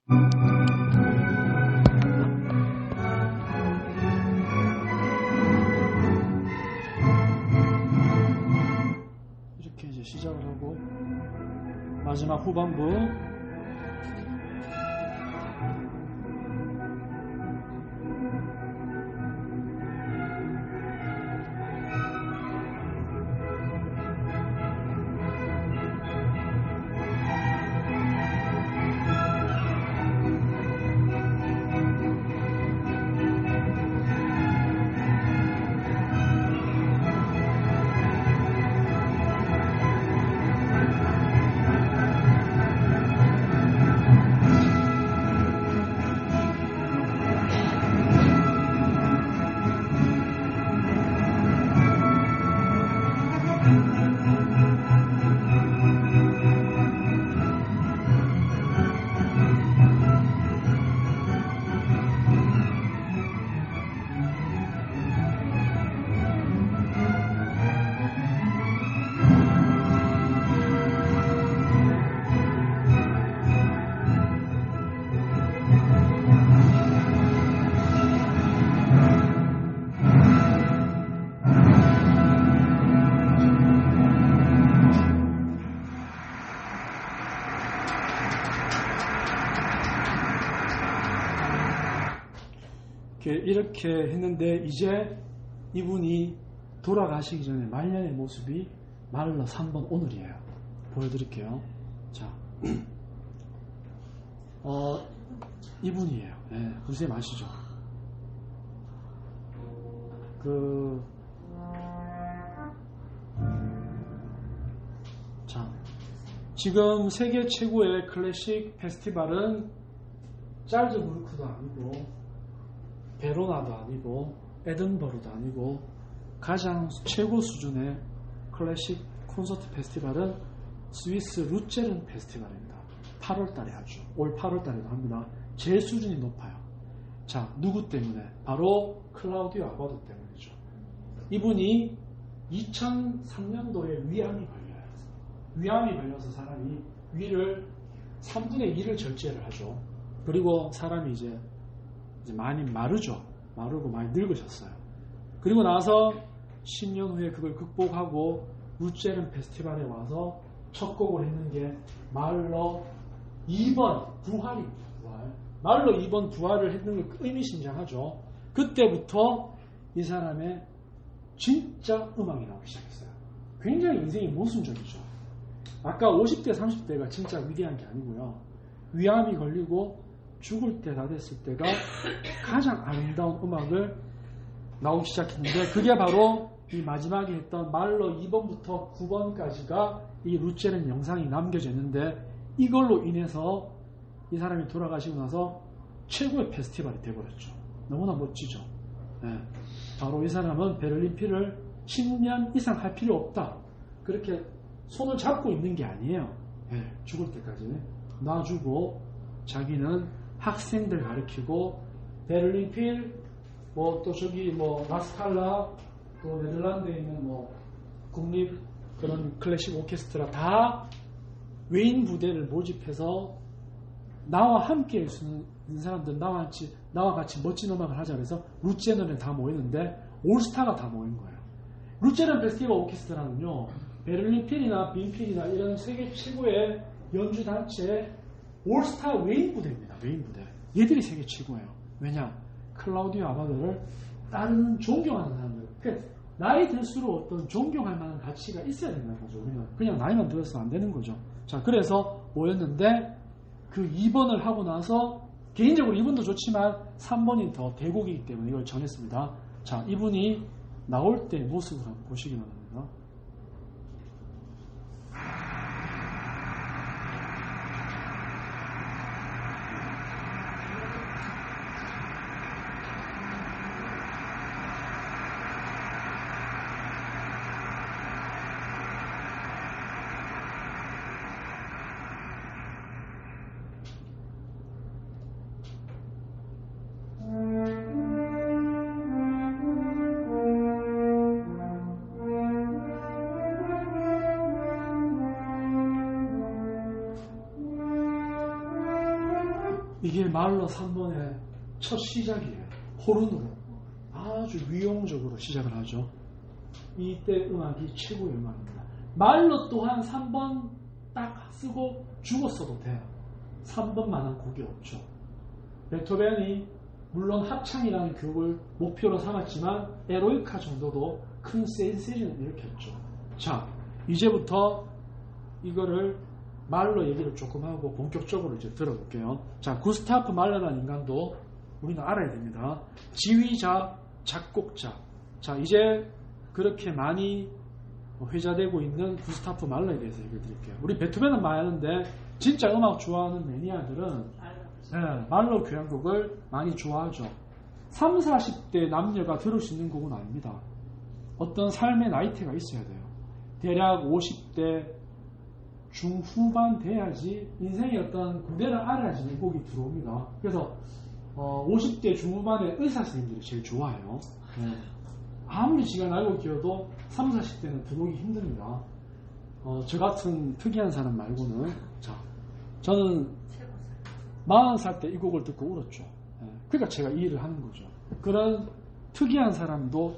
이렇게 이제 시작을 하고 마지막 후반부 이렇게 했는데 이제 이분이 돌아가시기 전에 말년의 모습이 말러 3번 오늘이에요. 보여드릴게요. 자, 이분이에요. 네, 선생님 아시죠? 자, 지금 세계 최고의 클래식 페스티벌은 잘즈부르크도 아니고 베로나도 아니고 에든버러도 아니고 가장 최고 수준의 클래식 콘서트 페스티벌은 스위스 루체른 페스티벌입니다. 8월달에 하죠. 올 8월달에도 합니다. 제일 수준이 높아요. 자, 누구 때문에? 바로 클라우디오 아바도 때문이죠. 이분이 2003년도에 위암이 걸려요. 위암이 걸려서 사람이 위를 3분의 1을 절제를 하죠. 그리고 사람이 이제 많이 마르죠. 마르고 많이 늙으셨어요. 그리고 나서 10년 후에 그걸 극복하고 루체른 페스티벌에 와서 첫 곡을 했는 게 말러 2번 부활입니다. 말러 2번 부활을 했는 게 의미심장하죠. 그때부터 이 사람의 진짜 음악이 나오기 시작했어요. 굉장히 인생이 모순적이죠. 아까 50대 30대가 진짜 위대한 게 아니고요. 위암이 걸리고 죽을 때 다 됐을 때가 가장 아름다운 음악을 나오기 시작했는데 그게 바로 이 마지막에 했던 말러 2번부터 9번까지가 이 루체른 영상이 남겨져 있는데 이걸로 인해서 이 사람이 돌아가시고 나서 최고의 페스티벌이 되어버렸죠. 너무나 멋지죠. 네. 바로 이 사람은 베를린 필을 10년 이상 할 필요 없다. 그렇게 손을 잡고 있는 게 아니에요. 네. 죽을 때까지 놔주고 자기는 학생들 가르치고 베를린 필, 또 저기 라스칼라, 또 네덜란드에 있는 국립 그런 클래식 오케스트라 다 외인 부대를 모집해서 나와 함께 할 수 있는 사람들 나와 같이 멋진 음악을 하자 그래서 루체른에 다 모이는데 올스타가 다 모인 거예요. 루체른 페스티벌 오케스트라는요, 베를린 필이나 빈필이나 이런 세계 최고의 연주 단체 올스타 외인 부대입니다. 외인 부대. 얘들이 세계 최고예요. 왜냐? 클라우디오 아바도를 따르는 존경하는 사람들. 그러니까 나이 들수록 어떤 존경할 만한 가치가 있어야 된다는 거죠. 그냥 나이만 들어서는 안 되는 거죠. 자, 그래서 모였는데 그 2번을 하고 나서 개인적으로 2번도 좋지만 3번이 더 대곡이기 때문에 이걸 정했습니다. 자, 이분이 나올 때 모습을 한번 보시기 바랍니다. 이게 말러 3번의 첫 시작이에요. 호른으로 아주 위용적으로 시작을 하죠. 이때 음악이 최고의 음악입니다. 말러 또한 3번 딱 쓰고 죽었어도 돼요. 3번만한 곡이 없죠. 베토벤이 물론 합창이라는 교육을 목표로 삼았지만 에로이카 정도도 큰 센세이션을 일으켰죠. 자, 이제부터 이거를 말러 얘기를 조금 하고 본격적으로 이제 들어볼게요. 자, 구스타프 말러라는 인간도 우리는 알아야 됩니다. 지휘자, 작곡자. 자, 이제 그렇게 많이 회자되고 있는 구스타프 말러에 대해서 얘기를 드릴게요. 우리 베토벤은 많은데 진짜 음악 좋아하는 매니아들은 말러 교향곡을 많이 좋아하죠. 30, 40대 남녀가 들을 수 있는 곡은 아닙니다. 어떤 삶의 나이테가 있어야 돼요. 대략 50대 중후반 돼야지 인생의 어떤 구대를 알아야지 이 곡이 들어옵니다. 그래서 50대 중후반의 의사 선생님들이 제일 좋아해요. 아무리 시간 알고 기어도 30, 40대는 들어오기 힘듭니다. 저 같은 특이한 사람 말고는. 자, 저는 40살 때 이 곡을 듣고 울었죠. 그러니까 제가 이 일을 하는 거죠. 그런 특이한 사람도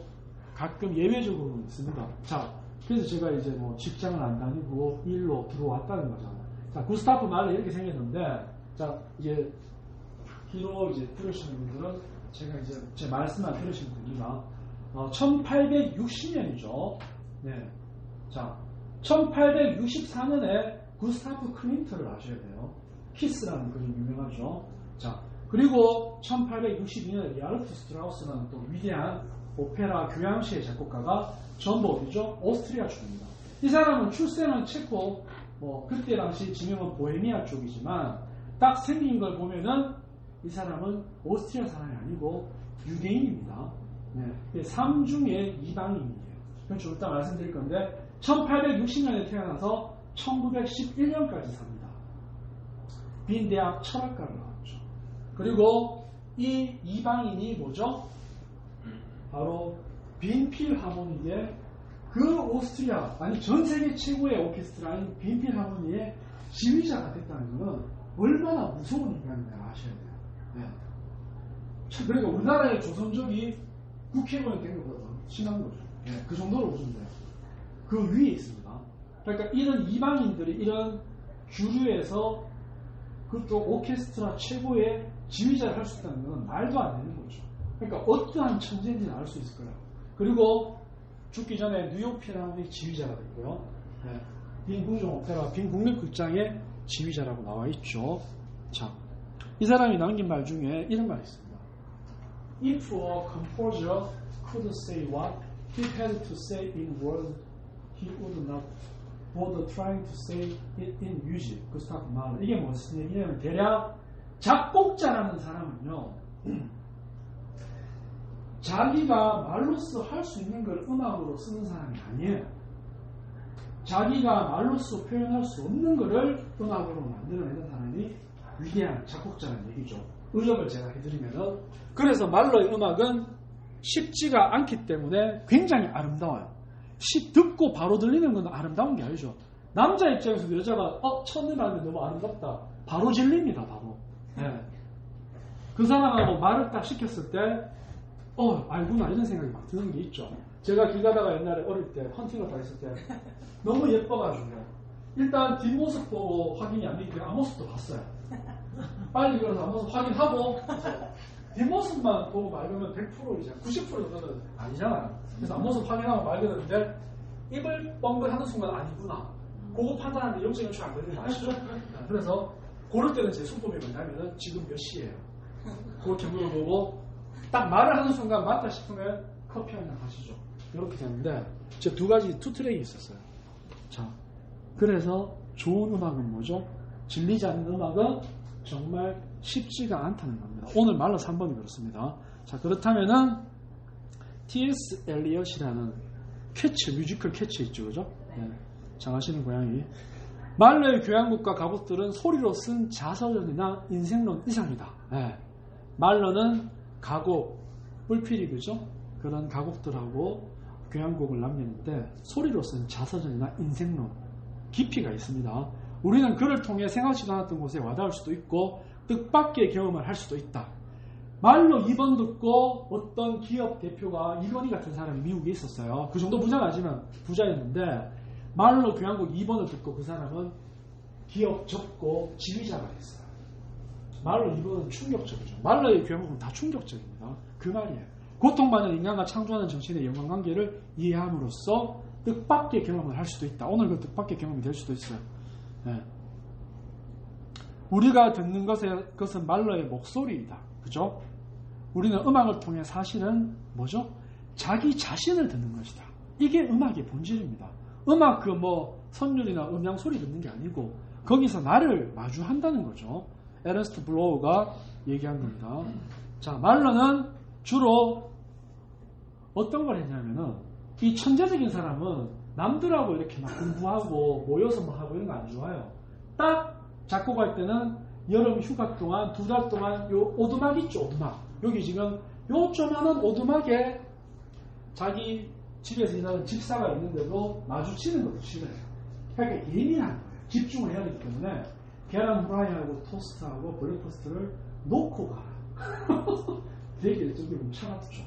가끔 예외적으로는 있습니다. 자, 그래서 제가 이제 뭐 직장을 안 다니고 일로 들어왔다는 거잖아요. 자, 구스타프 말러 이렇게 생겼는데, 자, 이제 기로 이제 들으시는 분들은 제가 이제 제 말씀만 들으시면 됩니다. 1860년이죠. 네. 자, 1864년에 구스타프 클린트를 아셔야 돼요. 키스라는 그림이 유명하죠. 자, 그리고 1862년에 리하르트 스트라우스라는 또 위대한 오페라 교향시의 작곡가가 전부 어디죠? 오스트리아 쪽입니다. 이 사람은 출생은 체코, 그때 당시 지명은 보헤미아 쪽이지만 딱 생긴 걸 보면은 이 사람은 오스트리아 사람이 아니고 유대인입니다. 네. 3중의 이방인이에요. 그럼 좀 이따 말씀드릴 건데 1860년에 태어나서 1911년까지 삽니다. 빈대학 철학과를 나왔죠. 그리고 이 이방인이 뭐죠? 바로 빈필하모니의 그 오스트리아, 아니 전 세계 최고의 오케스트라인 빈필하모니의 지휘자가 됐다는 것은 얼마나 무서운 인간인지 아셔야 돼요. 네. 그러니까 우리나라의 조선족이 국회의원 된 것보다 더 심한 거죠. 네. 그 정도로 보시면 돼요. 그 위에 있습니다. 그러니까 이런 이방인들이 이런 주류에서 그것도 오케스트라 최고의 지휘자를 할 수 있다는 것은 말도 안 되는 거죠. 그러니까 어떠한 천재인지는 알 수 있을 거예요. 그리고 죽기 전에 뉴욕 필하모닉 지휘자가 됐고요. 네. 빈 궁정 오페라, 빈 국립극장의 지휘자라고 나와 있죠. 자, 이 사람이 남긴 말 중에 이런 말이 있습니다. If a composer could say what he had to say in words, he would not bother trying to say it in music. 구스타프 말러. 이게 무슨 얘기냐면 대략 작곡자라는 사람은요. 자기가 말로써 할 수 있는 걸 음악으로 쓰는 사람이 아니에요. 자기가 말로써 표현할 수 없는 것을 음악으로 만들어내는 사람이 위대한 작곡자라는 얘기죠. 의역을 제가 해드리면은, 그래서 말러의 음악은 쉽지가 않기 때문에 굉장히 아름다워요. 듣고 바로 들리는 건 아름다운 게 아니죠. 남자 입장에서도 여자가 첫눈하면 너무 아름답다, 바로 질립니다. 바로. 네. 그 사람하고 말을 딱 시켰을 때 알구나 이런 생각이 막 드는 게 있죠. 제가 길 가다가 옛날에 어릴 때 헌팅을 다 했을 때 너무 예뻐가지고 일단 뒷모습 보고 확인이 안 되기 때문에 앞모습도 봤어요. 빨리 걸어서 앞모습 확인하고 뒷모습만 보고 말거면 100% 이제 90% 정도는 아니잖아요. 그래서 앞모습 확인하고 말거는데 입을 뻥긋하는 순간 아니구나. 그거 판단하는데 0.1초 안 걸리는 거 아시죠? 그래서 고를 때는 제 수법이 뭐냐면은 지금 몇 시예요. 그 경우를 보고 딱 말을 하는 순간 맞다 싶으면 커피 한잔 하시죠. 이렇게 되는데 제 두 가지 투트랙이 있었어요. 자, 그래서 좋은 음악은 뭐죠? 질리지 않는 음악은 정말 쉽지가 않다는 겁니다. 오늘 말러 3번이 그렇습니다. 자, 그렇다면은 T.S. 엘리엇이라는 뮤지컬 캐치 있죠, 그죠? 네. 잘 아시는 고양이. 말러의 교향곡과 가곡들은 소리로 쓴 자서전이나 인생론 이상이다. 네. 말러는 가곡, 뿔필이 그죠? 그런 가곡들하고 교향곡을 남겼는데 소리로 쓴 자서전이나 인생론, 깊이가 있습니다. 우리는 그를 통해 생각지도 않았던 곳에 와닿을 수도 있고 뜻밖의 경험을 할 수도 있다. 말로 2번 듣고 어떤 기업 대표가 이건희 같은 사람이 미국에 있었어요. 그 정도 부자는 아니지만 부자였는데 말로 교양국 2번을 듣고 그 사람은 기업 접고 지휘자가 됐어요. 말로 2번은 충격적이죠. 말로의 교양국은 다 충격적입니다. 그 말이에요. 고통받는 인간과 창조하는 정신의 연관관계를 이해함으로써 뜻밖의 경험을 할 수도 있다. 오늘 그 뜻밖의 경험이 될 수도 있어요. 네. 우리가 듣는 것은 말로의 목소리이다. 그죠? 우리는 음악을 통해 사실은 뭐죠? 자기 자신을 듣는 것이다. 이게 음악의 본질입니다. 음악 선율이나 음량 소리 듣는 게 아니고 거기서 나를 마주한다는 거죠. 에르스트 블로우가 얘기한 겁니다. 자, 말로는 주로 어떤 걸 했냐면은 이 천재적인 사람은 남들하고 이렇게 막 공부하고 모여서 막 하고 이런 거 안 좋아해요. 딱 작곡할 때는 여름 휴가 동안 2달 동안 요 오두막 있죠, 오두막. 여기 지금 요 조만한 오두막에 자기 집에서 일하는 집사가 있는데도 마주치는 것도 싫어해요. 그러니까 예민한 거예요. 집중을 해야 하기 때문에 계란 후라이하고 토스트하고 블랙퍼스트를 놓고 가라. 되게 저기 보면 차갑죠.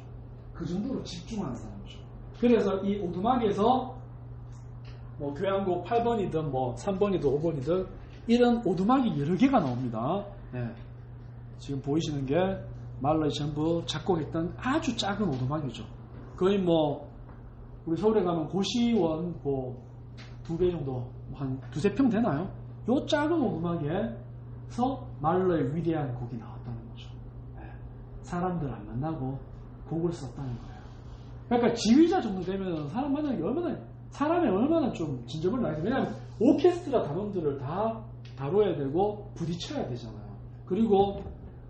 그 정도로 집중하는 사람이죠. 그래서 이 오두막에서 교향곡 8번이든 3번이든 5번이든 이런 오두막이 여러 개가 나옵니다. 네. 지금 보이시는 게 말로이 전부 작곡했던 아주 작은 오두막이죠. 거의 우리 서울에 가면 고시원 2배 정도 한 2-3평 되나요? 요 작은 오두막에서 말로의 위대한 곡이 나왔다는 거죠. 네. 사람들 안 만나고 곡을 썼다는 거예요. 그러니까 지휘자 정도 되면 사람 만나는 게 사람이 얼마나 좀 진정을 나야 돼. 왜냐하면 오케스트라 단원들을 다 다뤄야 되고 부딪혀야 되잖아요. 그리고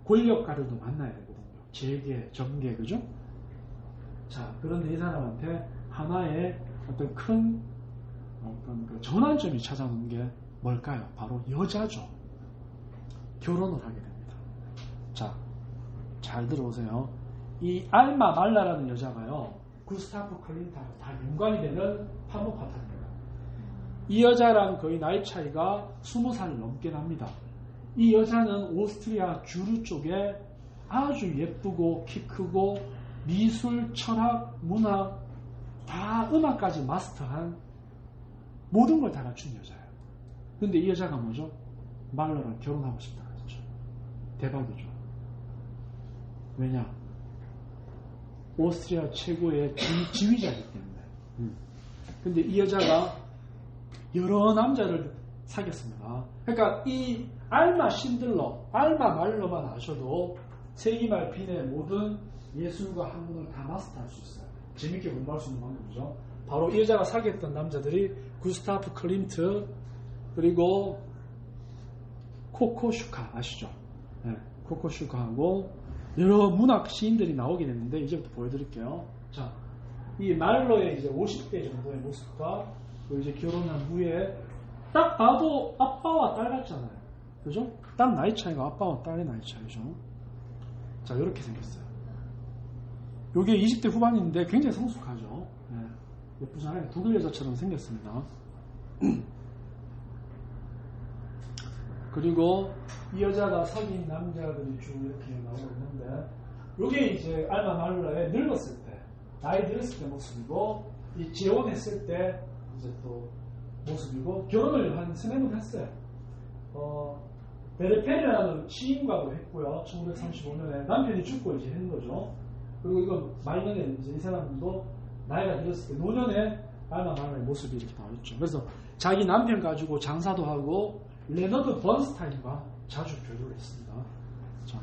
권력가들도 만나야 되거든요. 재계, 정계, 그죠? 자, 그런데 이 사람한테 하나의 어떤 큰 그 전환점이 찾아오는 게 뭘까요? 바로 여자죠. 결혼을 하게 됩니다. 자, 잘 들어오세요. 이 알마 말라라는 여자가요, 구스타프 클린트하고 다 연관이 되는 파모 파트입니다. 이 여자랑 거의 나이 차이가 20살 넘게 납니다. 이 여자는 오스트리아 주류 쪽에 아주 예쁘고 키 크고 미술, 철학, 문학 다 음악까지 마스터한 모든 걸 다 갖춘 여자예요. 근데 이 여자가 뭐죠? 말러랑 결혼하고 싶다 그랬죠. 대박이죠. 왜냐? 오스트리아 최고의 지휘자이기 때문에. 근데 이 여자가 여러 남자를 사귀었습니다. 그러니까 이 알마 신들러, 알마 말러만 아셔도 세기말 빈의 모든 예술과 학문을 다 마스터할 수 있어요. 재밌게 공부할 수 있는 방법이죠. 바로 이 여자가 사귀었던 남자들이 구스타프 클림트 그리고 코코슈카 아시죠? 네, 코코슈카하고 여러 문학 시인들이 나오게 됐는데 이제부터 보여드릴게요. 자, 이 말로의 이제 50대 정도의 모습과 또 이제 결혼한 후에 딱 봐도 아빠와 딸 같잖아요. 그죠? 딱 나이 차이가 아빠와 딸의 나이 차이죠. 자, 이렇게 생겼어요. 요게 20대 후반인데 굉장히 성숙하죠. 네. 예쁘잖아요. 독일 여자처럼 생겼습니다. 그리고 이 여자가 사귄 남자들이 쭉 이렇게 나오고 있는데 요게 이제 알마 말러의 늙었을 때, 나이 들었을 때 모습이고 이 재혼했을 때 이제 또 모습이고 결혼을 한 3번 했어요. 베르페르라는 시인과도 했고요. 1935년에 남편이 죽고 이제 한 거죠. 그리고 이건 말년에 이제 이 사람도 나이가 들었을 때 노년에 알마 말러의 모습이 이렇게 나왔죠. 그래서 자기 남편 가지고 장사도 하고 레너드 번스타인과 자주 교류를 했습니다. 자,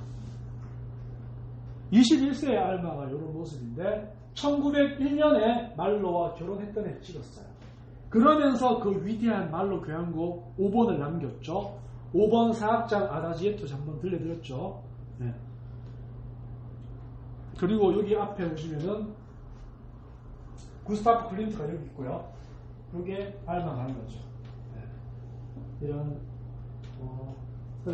21세의 알마가 이런 모습인데 1901년에 말로와 결혼했던 애 찍었어요. 그러면서 그 위대한 말로 교향곡 5번을 남겼죠. 5번 사악장 아다지에토 한번 들려드렸죠. 네. 그리고 여기 앞에 보시면은 구스타프 클림트가 여기 있고요. 그게 알마 말러죠. 네. 이런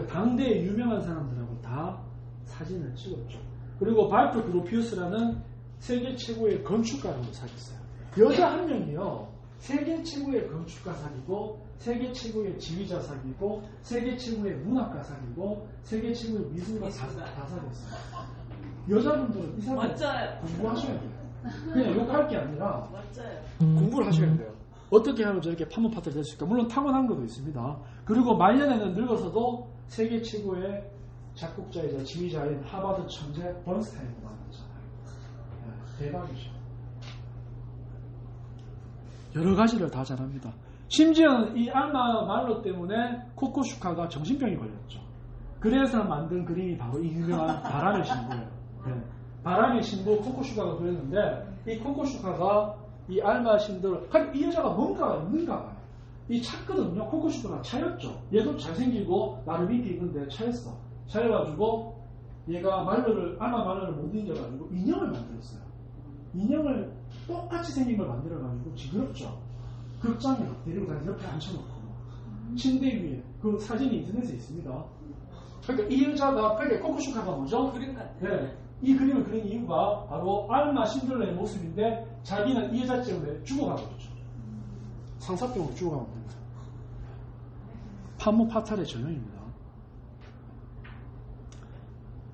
당대의 유명한 사람들하고 다 사진을 찍었죠. 그리고 발트 그로피우스라는 세계 최고의 건축가랑도 사귀었어요. 여자 한 명이요. 세계 최고의 건축가 사귀고, 세계 최고의 지휘자 사귀고, 세계 최고의 문학가 사귀고, 세계 최고의 미술가 다 사귀었어요. 여자분들은 이 사람 공부하셔야 돼요. 그냥 욕할 게 아니라 공부를 하셔야 돼요. 어떻게 하면 저렇게 판문 파트를 될 수 있을까? 물론 타고난 것도 있습니다. 그리고 말년에는 늙어서도 세계 최고의 작곡자이자 지휘자인 하버드 천재 번스타인을 만났잖아요. 대박이죠. 여러 가지를 다 잘합니다. 심지어는 이 알마 말로 때문에 코코슈카가 정신병이 걸렸죠. 그래서 만든 그림이 바로 이 유명한 바람의 신부예요. 네. 바람의 신부 코코슈카가 그렸는데, 이 코코슈카가 이 알마 신부를, 이 여자가 뭔가 있는가 봐요. 이 차거든요. 코코슈카가 차였죠. 얘도 잘생기고 나름 인기 있는데 차였어. 차여가지고 얘가 알마 말로를 못 이겨가지고 인형을 만들었어요. 인형을 똑같이 생긴 걸 만들어가지고 징그럽죠. 극장에 데리고 다니서 옆에 앉혀놓고 침대 위에 그 사진이 인터넷에 있습니다. 그러니까 이 여자가, 그러니까 코코슈카가 뭐죠? 그림 같아요. 네, 이 그림을 그린 이유가 바로 알마 신들러의 모습인데, 자기는 이 여자 때문에 죽어가거든요. 상사병으로 죽어가면 됩니다. 판무 파탈의 전형입니다.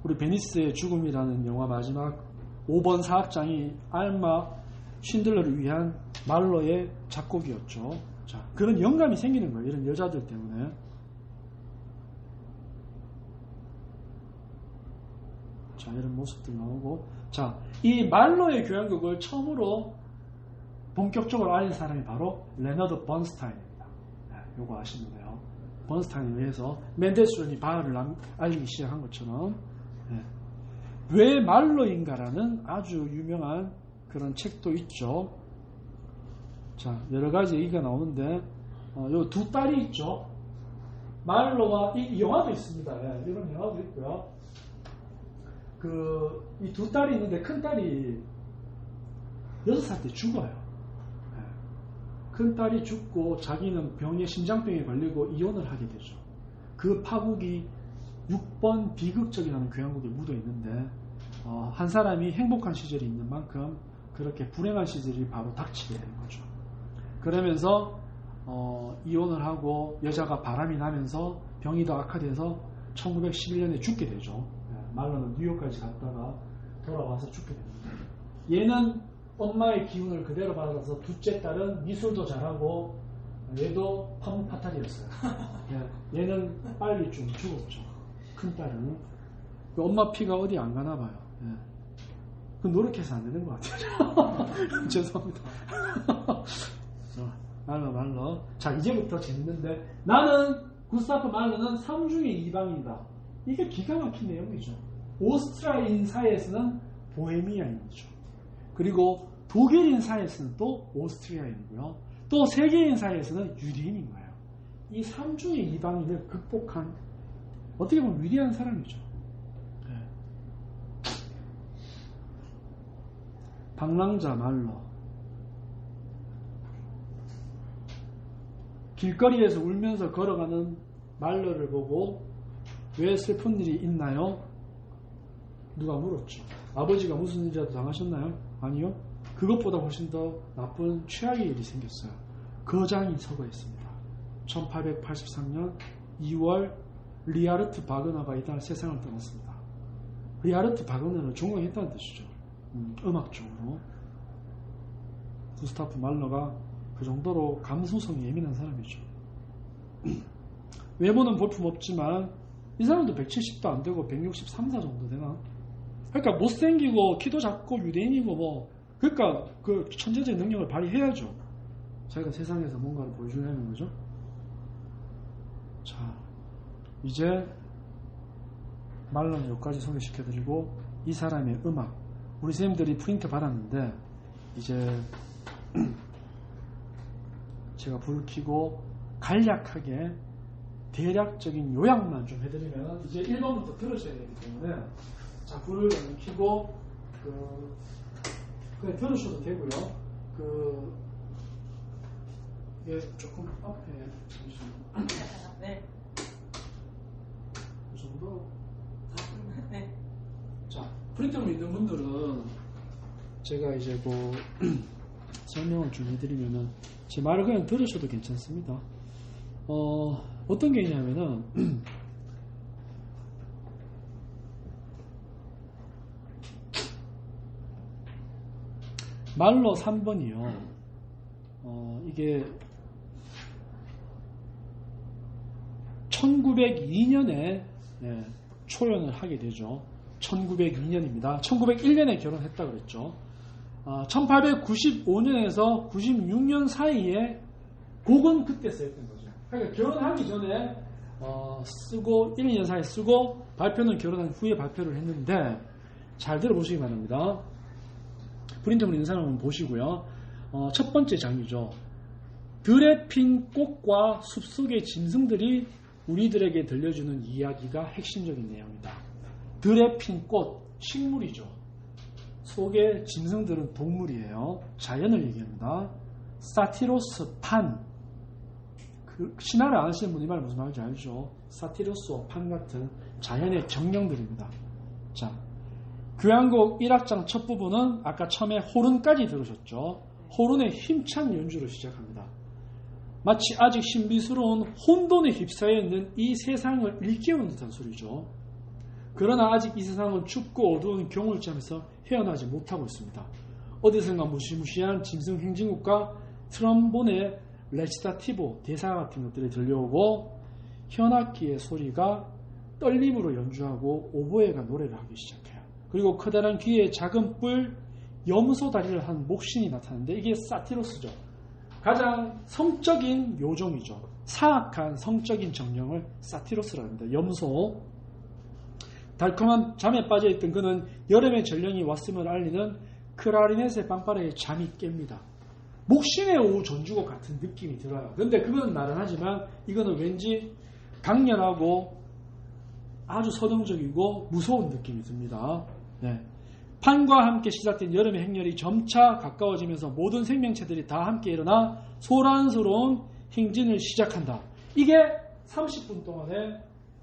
우리 베니스의 죽음이라는 영화 마지막 5번 사악장이 알마 신들러를 위한 말로의 작곡이었죠. 자, 그런 영감이 생기는 거예요. 이런 여자들 때문에. 자, 이런 모습들 나오고. 자, 이 말로의 교향곡을 처음으로 본격적으로 알린 사람이 바로 레너드 번스타인입니다. 네, 요거 아시면 돼요. 번스타인에 의해서 멘델스존이 바흐를 알리기 시작한 것처럼. 네. 왜 말로인가라는 아주 유명한 그런 책도 있죠. 자, 여러 가지 얘기가 나오는데, 요 두 딸이 있죠. 말로와, 이 영화도 있습니다. 예, 이런 영화도 있고요. 이 두 딸이 있는데, 큰 딸이 6살 때 죽어요. 예. 큰 딸이 죽고 자기는 심장병에 걸리고 이혼을 하게 되죠. 그 파국이 6번 비극적이라는 교향곡에 묻어 있는데, 한 사람이 행복한 시절이 있는 만큼 그렇게 불행한 시절이 바로 닥치게 되는 거죠. 그러면서 이혼을 하고 여자가 바람이 나면서 병이 더 악화돼서 1911년에 죽게 되죠. 말로는 뉴욕까지 갔다가 돌아와서 죽게 됩니다. 얘는 엄마의 기운을 그대로 받아서, 둘째 딸은 미술도 잘하고 얘도 판무파탈이었어요. 얘는 빨리 좀 죽었죠. 큰 딸은. 그 엄마 피가 어디 안 가나 봐요. 그 노력해서 안 되는 것 같아요. 죄송합니다. 말로. 자, 이제부터 재밌는데, 나는 구스타프 말로는 3중의 2방이다. 이게 기가 막힌 내용이죠. 오스트리아인 사회에서는 보헤미아인이죠. 그리고 독일인 사회에서는 또 오스트리아인이고요. 또 세계인 사회에서는 유대인인 거예요. 이 3중의 2방인을 극복한, 어떻게 보면 위대한 사람이죠. 네. 방랑자 말로. 길거리에서 울면서 걸어가는 말러를 보고 왜 슬픈 일이 있나요? 누가 물었죠. 아버지가 무슨 일이라도 당하셨나요? 아니요. 그것보다 훨씬 더 나쁜 최악의 일이 생겼어요. 거장이 서거했습니다. 1883년 2월 리하르트 바그너가 이날 세상을 떠났습니다. 리하르트 바그너는 종강했다는 뜻이죠. 음악적으로. 구스타프 말러가 그 정도로 감수성이 예민한 사람이죠. 외모는 볼품없지만 이 사람도 170도 안 되고 163, 4 정도 되나? 그러니까 못생기고 키도 작고 유대인이고 뭐, 그러니까 그 천재적인 능력을 발휘해야죠. 자기가 세상에서 뭔가를 보여주려는 거죠. 자, 이제 말로는 여기까지 소개시켜드리고, 이 사람의 음악, 우리 선생님들이 프린트 받았는데 이제 제가 불을 켜고 간략하게 대략적인 요약만 좀 해드리면, 이제 1번부터 들으셔야 되기 때문에, 자, 불을 켜고 그냥 들으셔도 되고요. 이게 조금 앞에 잠시만요. 네. 이 정도. 네. 자, 프린터로 있는 분들은 제가 이제 설명을 좀 해드리면은, 제 말을 그냥 들으셔도 괜찮습니다. 어떤 게 있냐면은 말로 3번이요. 이게 1902년에 초연을 하게 되죠. 1902년입니다. 1901년에 결혼했다 그랬죠. 1895년에서 96년 사이에 곡은 그때 쓰였던 거죠. 그러니까 결혼하기 전에 쓰고 1, 2년 사이에 쓰고 발표는 결혼한 후에 발표를 했는데 잘 들어보시기 바랍니다. 프린터물 있는 사람은 보시고요. 첫 번째 장이죠. 들에 핀 꽃과 숲속의 짐승들이 우리들에게 들려주는 이야기가 핵심적인 내용이다. 들에 핀 꽃, 식물이죠. 속의 짐승들은 동물이에요. 자연을 얘기합니다. 사티로스 판. 신화를 안 하시는 분이 말 무슨 말인지 알죠? 사티로스와 판 같은 자연의 정령들입니다. 자, 교향곡 1악장 첫 부분은 아까 처음에 호른까지 들으셨죠? 호른의 힘찬 연주로 시작합니다. 마치 아직 신비스러운 혼돈에 휩싸여 있는 이 세상을 일깨우는 듯한 소리죠. 그러나 아직 이 세상은 춥고 어두운 겨울잠에서 헤어나지 못하고 있습니다. 어디선가 무시무시한 짐승 행진곡과 트럼본의 레치타티보 대사 같은 것들이 들려오고 현악기의 소리가 떨림으로 연주하고 오보에가 노래를 하기 시작해요. 그리고 커다란 귀에 작은 뿔 염소 다리를 한 목신이 나타나는데 이게 사티로스죠. 가장 성적인 요정이죠. 사악한 성적인 정령을 사티로스라고 합니다. 염소. 달콤한 잠에 빠져있던 그는 여름의 전령이 왔음을 알리는 클라리넷의 빵빠레에 잠이 깹니다. 목신의 오후 전주곡 같은 느낌이 들어요. 그런데 그건 나른하지만 이거는 왠지 강렬하고 아주 서정적이고 무서운 느낌이 듭니다. 네. 판과 함께 시작된 여름의 행렬이 점차 가까워지면서 모든 생명체들이 다 함께 일어나 소란스러운 행진을 시작한다. 이게 30분 동안의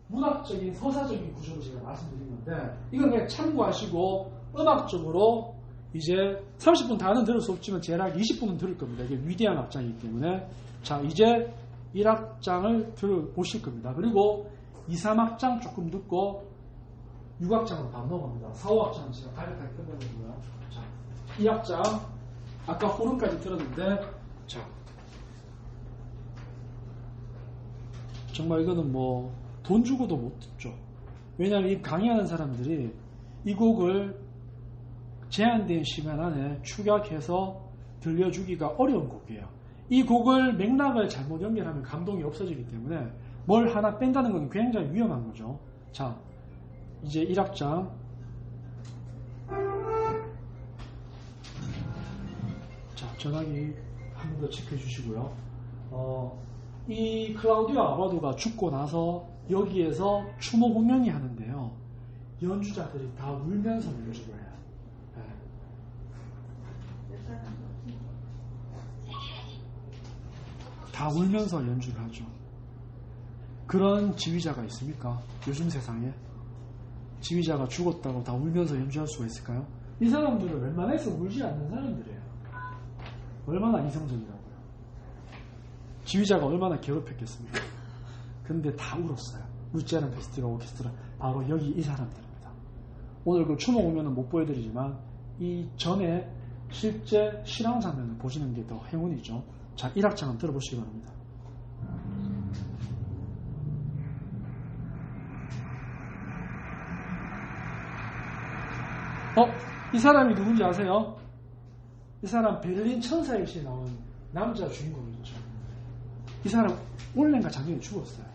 문학적인 서사적인 구조를 제가 말씀드린 건데 이건 그냥 참고하시고 음악적으로 이제 30분 다는 들을 수 없지만 제락 20분은 들을 겁니다. 이게 위대한 악장이기 때문에 자 이제 1악장을 들어보실 겁니다. 그리고 2, 3악장 조금 듣고 6악장으로 바로 넘어갑니다. 4, 5악장은 제가 간략하게 끝내고요. 자, 2악장 아까 호른까지 들었는데 자 정말 이거는 뭐 돈 주고도 못 듣죠. 왜냐하면 이 강의하는 사람들이 이 곡을 제한된 시간 안에 축약해서 들려주기가 어려운 곡이에요. 이 곡을 맥락을 잘못 연결하면 감동이 없어지기 때문에 뭘 하나 뺀다는 건 굉장히 위험한 거죠. 자, 이제 1악장 자, 전화기 한 번 더 체크해 주시고요. 이 클라우디오 아바도가 죽고 나서 여기에서 추모 공연이 하는데요. 연주자들이 다 울면서 연주를 해요. 네. 다 울면서 연주를 하죠. 그런 지휘자가 있습니까? 요즘 세상에 지휘자가 죽었다고 다 울면서 연주할 수가 있을까요? 이 사람들은 웬만해서 울지 않는 사람들이에요. 얼마나 이성적이라고요. 지휘자가 얼마나 괴롭혔겠습니까? 근데 다 울었어요. 루치아노 페스티val 오케스트라 바로 여기 이 사람들입니다. 오늘 그 추모 공연은 못 보여드리지만 이 전에 실제 실황 장면을 보시는 게 더 행운이죠. 자, 1악장은 들어보시기 바랍니다. 이 사람이 누군지 아세요? 이 사람 베를린 천사의 시에 나온 남자 주인공이죠. 이 사람 올해인가 작년에 죽었어요.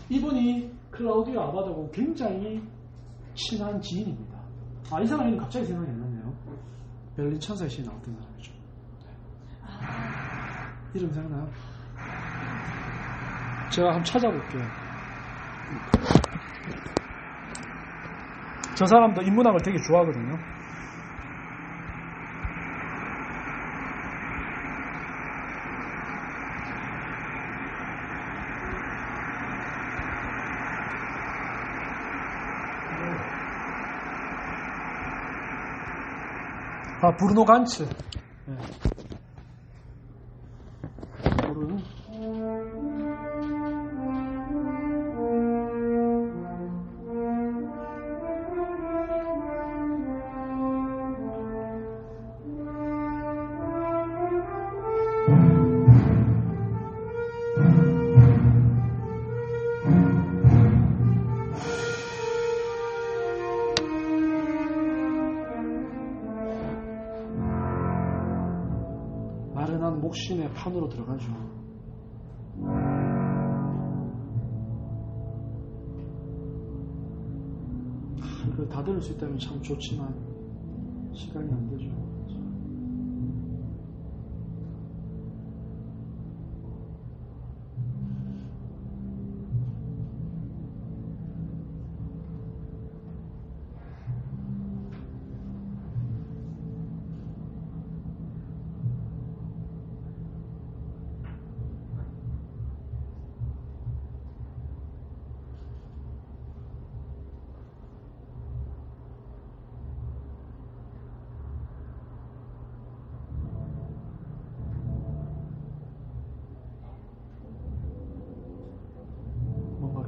이분이 클라우디오 아바도하고 굉장히 친한 지인입니다. 이 사람 이름 갑자기 생각이 안 나네요. 베를린 천사의 시에 나왔던 사람이죠. 이름 생각나요? 제가 한번 찾아볼게요. 저 사람도 인문학을 되게 좋아하거든요. 브루노 간츠. 네. 그냥 목신의 판으로 들어가죠. 이걸 다 들을 수 있다면 참 좋지만 시간이 안 되죠.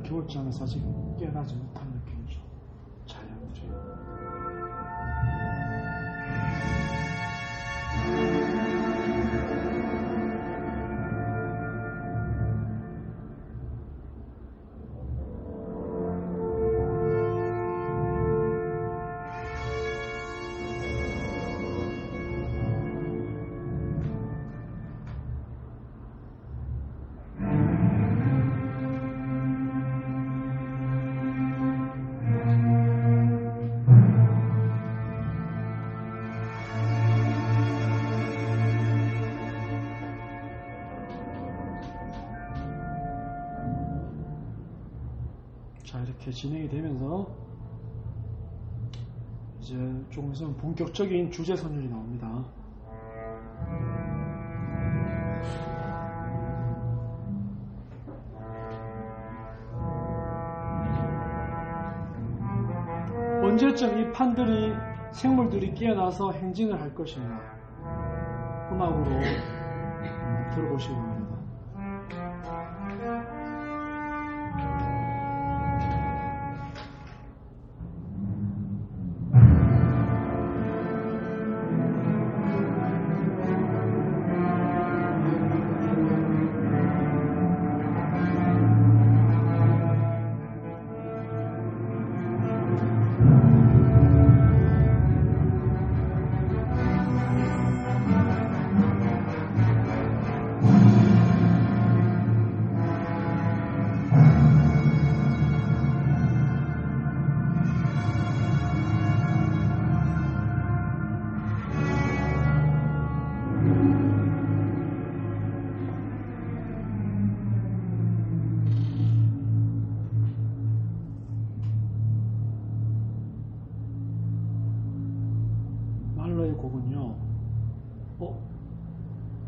겨울잠에서 아직 깨어나지 못한 느낌이죠. 자연들이. 자, 이렇게 진행이 되면서 이제 조금 있으면 본격적인 주제 선율이 나옵니다. 언제쯤 이 판들이 생물들이 깨어나서 행진을 할 것인가 음악으로 들어보시기 바랍니다. 곡은요,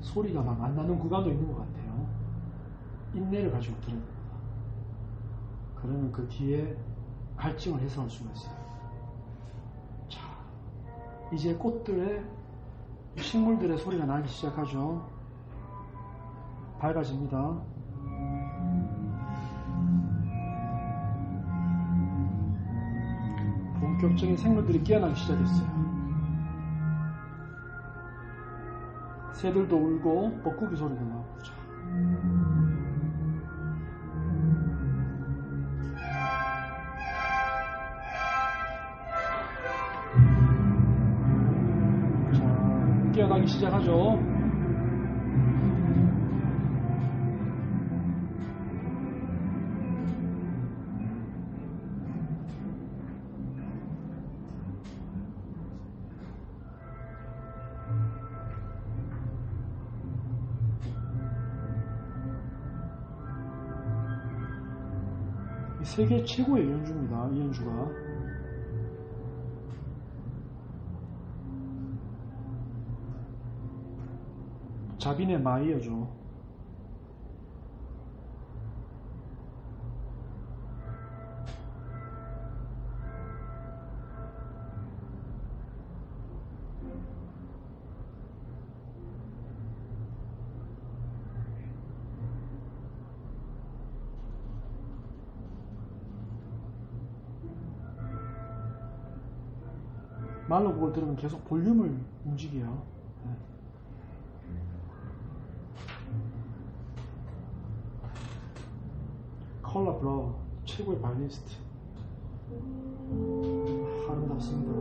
소리가 막 안 나는 구간도 있는 것 같아요. 인내를 가지고 들어야 됩니다. 그러면 그 뒤에 갈증을 해소할 수가 있어요. 자, 이제 꽃들의, 식물들의 소리가 나기 시작하죠. 밝아집니다. 본격적인 생물들이 깨어나기 시작했어요. 새들도 울고 뻐꾸기 소리도 나고. 자. 자, 깨어나기 시작하죠. 세계 최고의 연주입니다. 이 연주가. 자빈의 마이어죠. 말로 곡을 들으면 계속 볼륨을 움직여요. 네. 컬러 블러 최고의 바이올리니스트. 아름답습니다.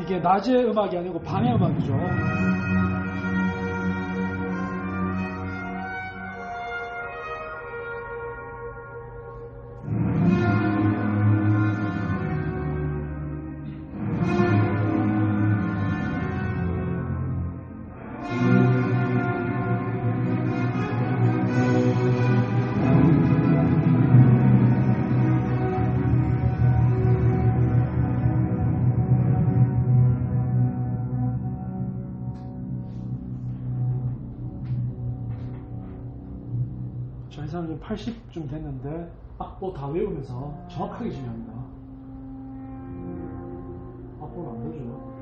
이게 낮의 음악이 아니고 밤의 음악이죠. 이 사람 80쯤 됐는데 악보 다 외우면서 정확하게 진행합니다. 악보를 안 보죠.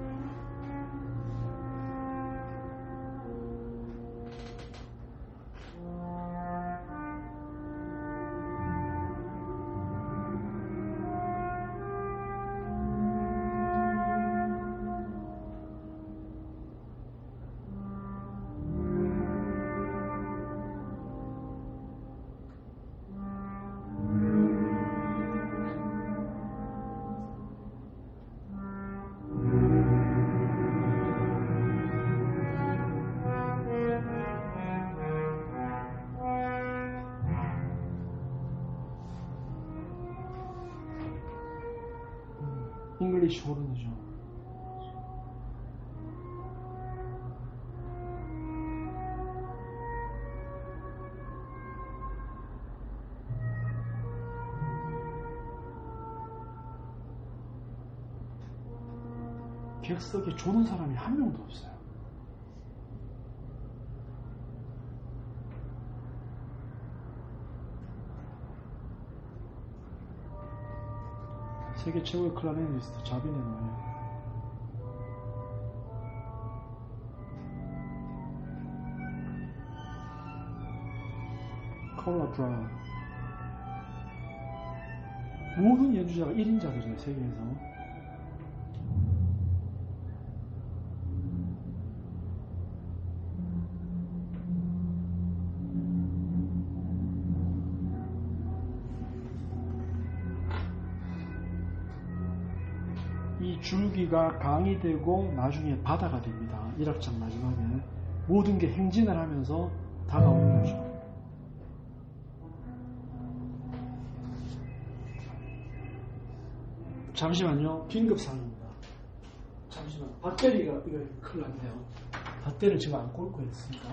잉글리시 호르는죠. 객석에 조는 사람이 한 명도 없어요. 세계 최고의 클라리네리스트 자비네 노예. 콜라 브라운. 모든 연주자가 1인자들이에요, 세계에서. 이 줄기가 강이 되고 나중에 바다가 됩니다. 1악장 마지막에 모든 게 행진을 하면서 다가오는 거죠. 잠시만요. 긴급사항입니다. 잠시만. 배터리가 이거 큰일 났네요. 배터리를 지금 안 꽂고 있으니까.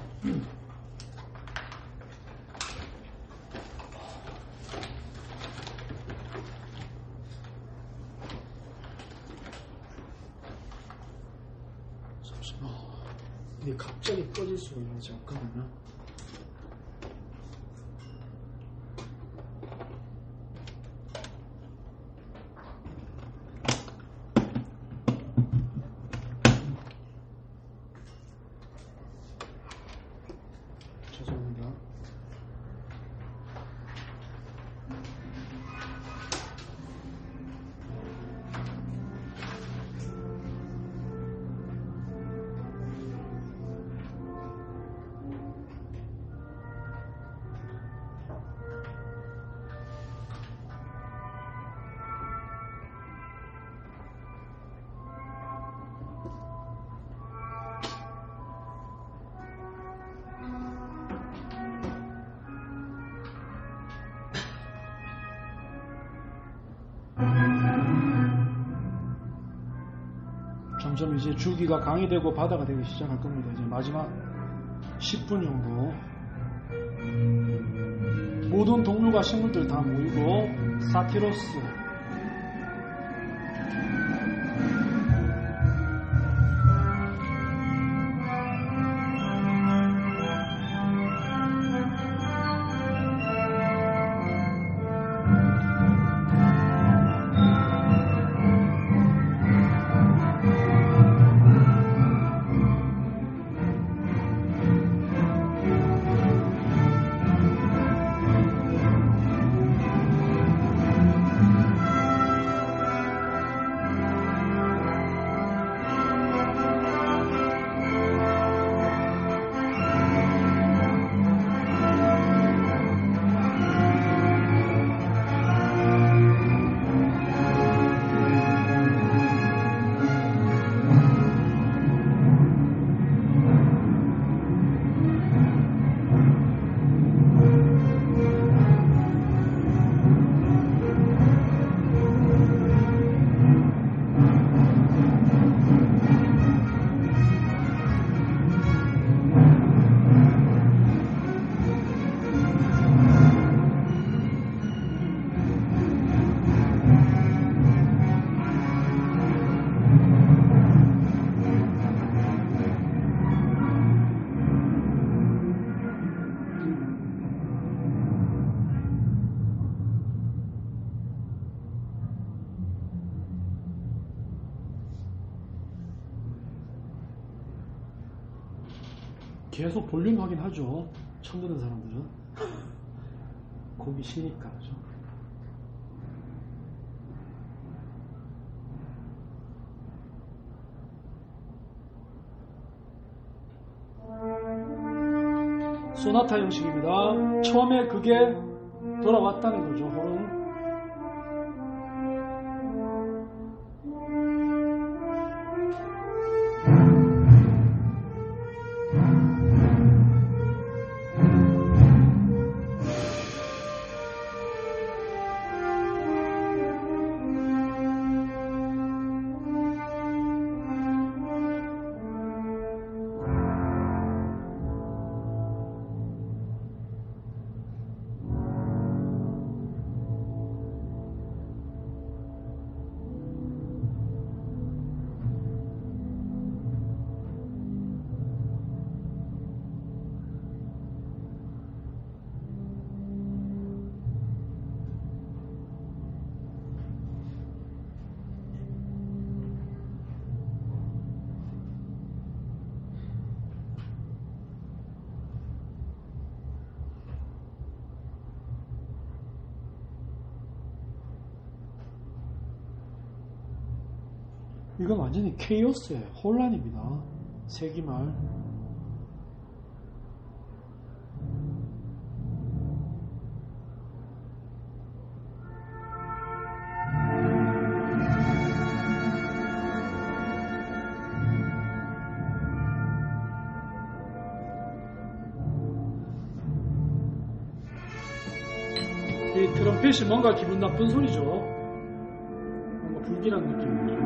이게 갑자기 꺼질 수가 있네. 잠깐만요. 죄송합니다. 점점 이제 줄기가 강이 되고 바다가 되기 시작할 겁니다. 이제 마지막 10분 정도 모든 동물과 식물들 다 모이고 사티로스 계속 볼륨 확인하죠. 처음 듣는 사람들은. 곡이 쉬니까, 그죠? 소나타 형식입니다. 처음에 그게 돌아왔다는 거죠, 호른. 이건 완전히 케이오스예요. 혼란입니다. 세기말. 이 트럼펫이 뭔가 기분 나쁜 소리죠. 뭔가 불길한 느낌이죠.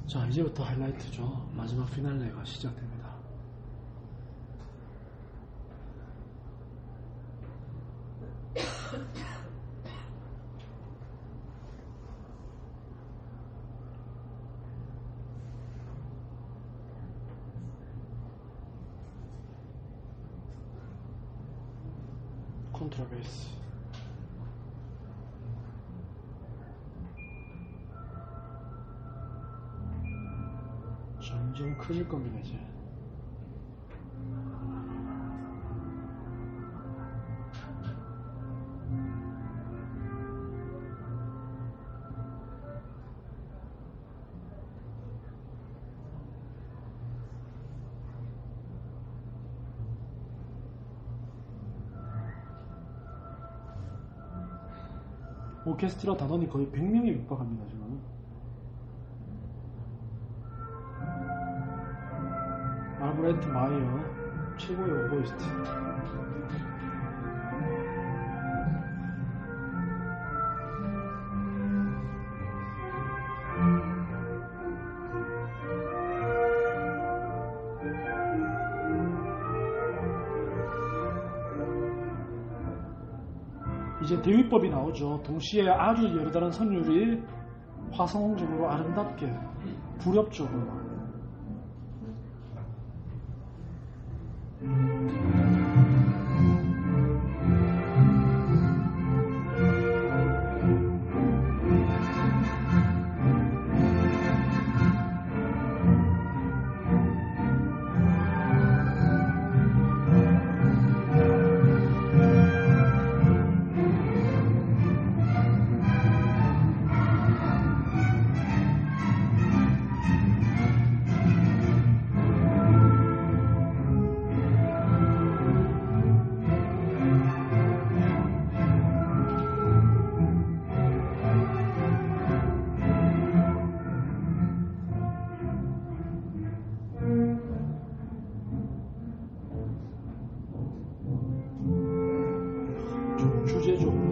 자, 이제부터 하이라이트죠. 마지막 피날레가 시작됩니다. 콘트라베이스. 점점 커질 겁니다, 이제. 오케스트라 단원이 거의 100명에 육박합니다, 지금. 알브레트 마이어, 최고의 오보이스트. 이제 대위법이 나오죠. 동시에 아주 여러 다른 선율이 화성적으로 아름답게 불협적으로 주제적으로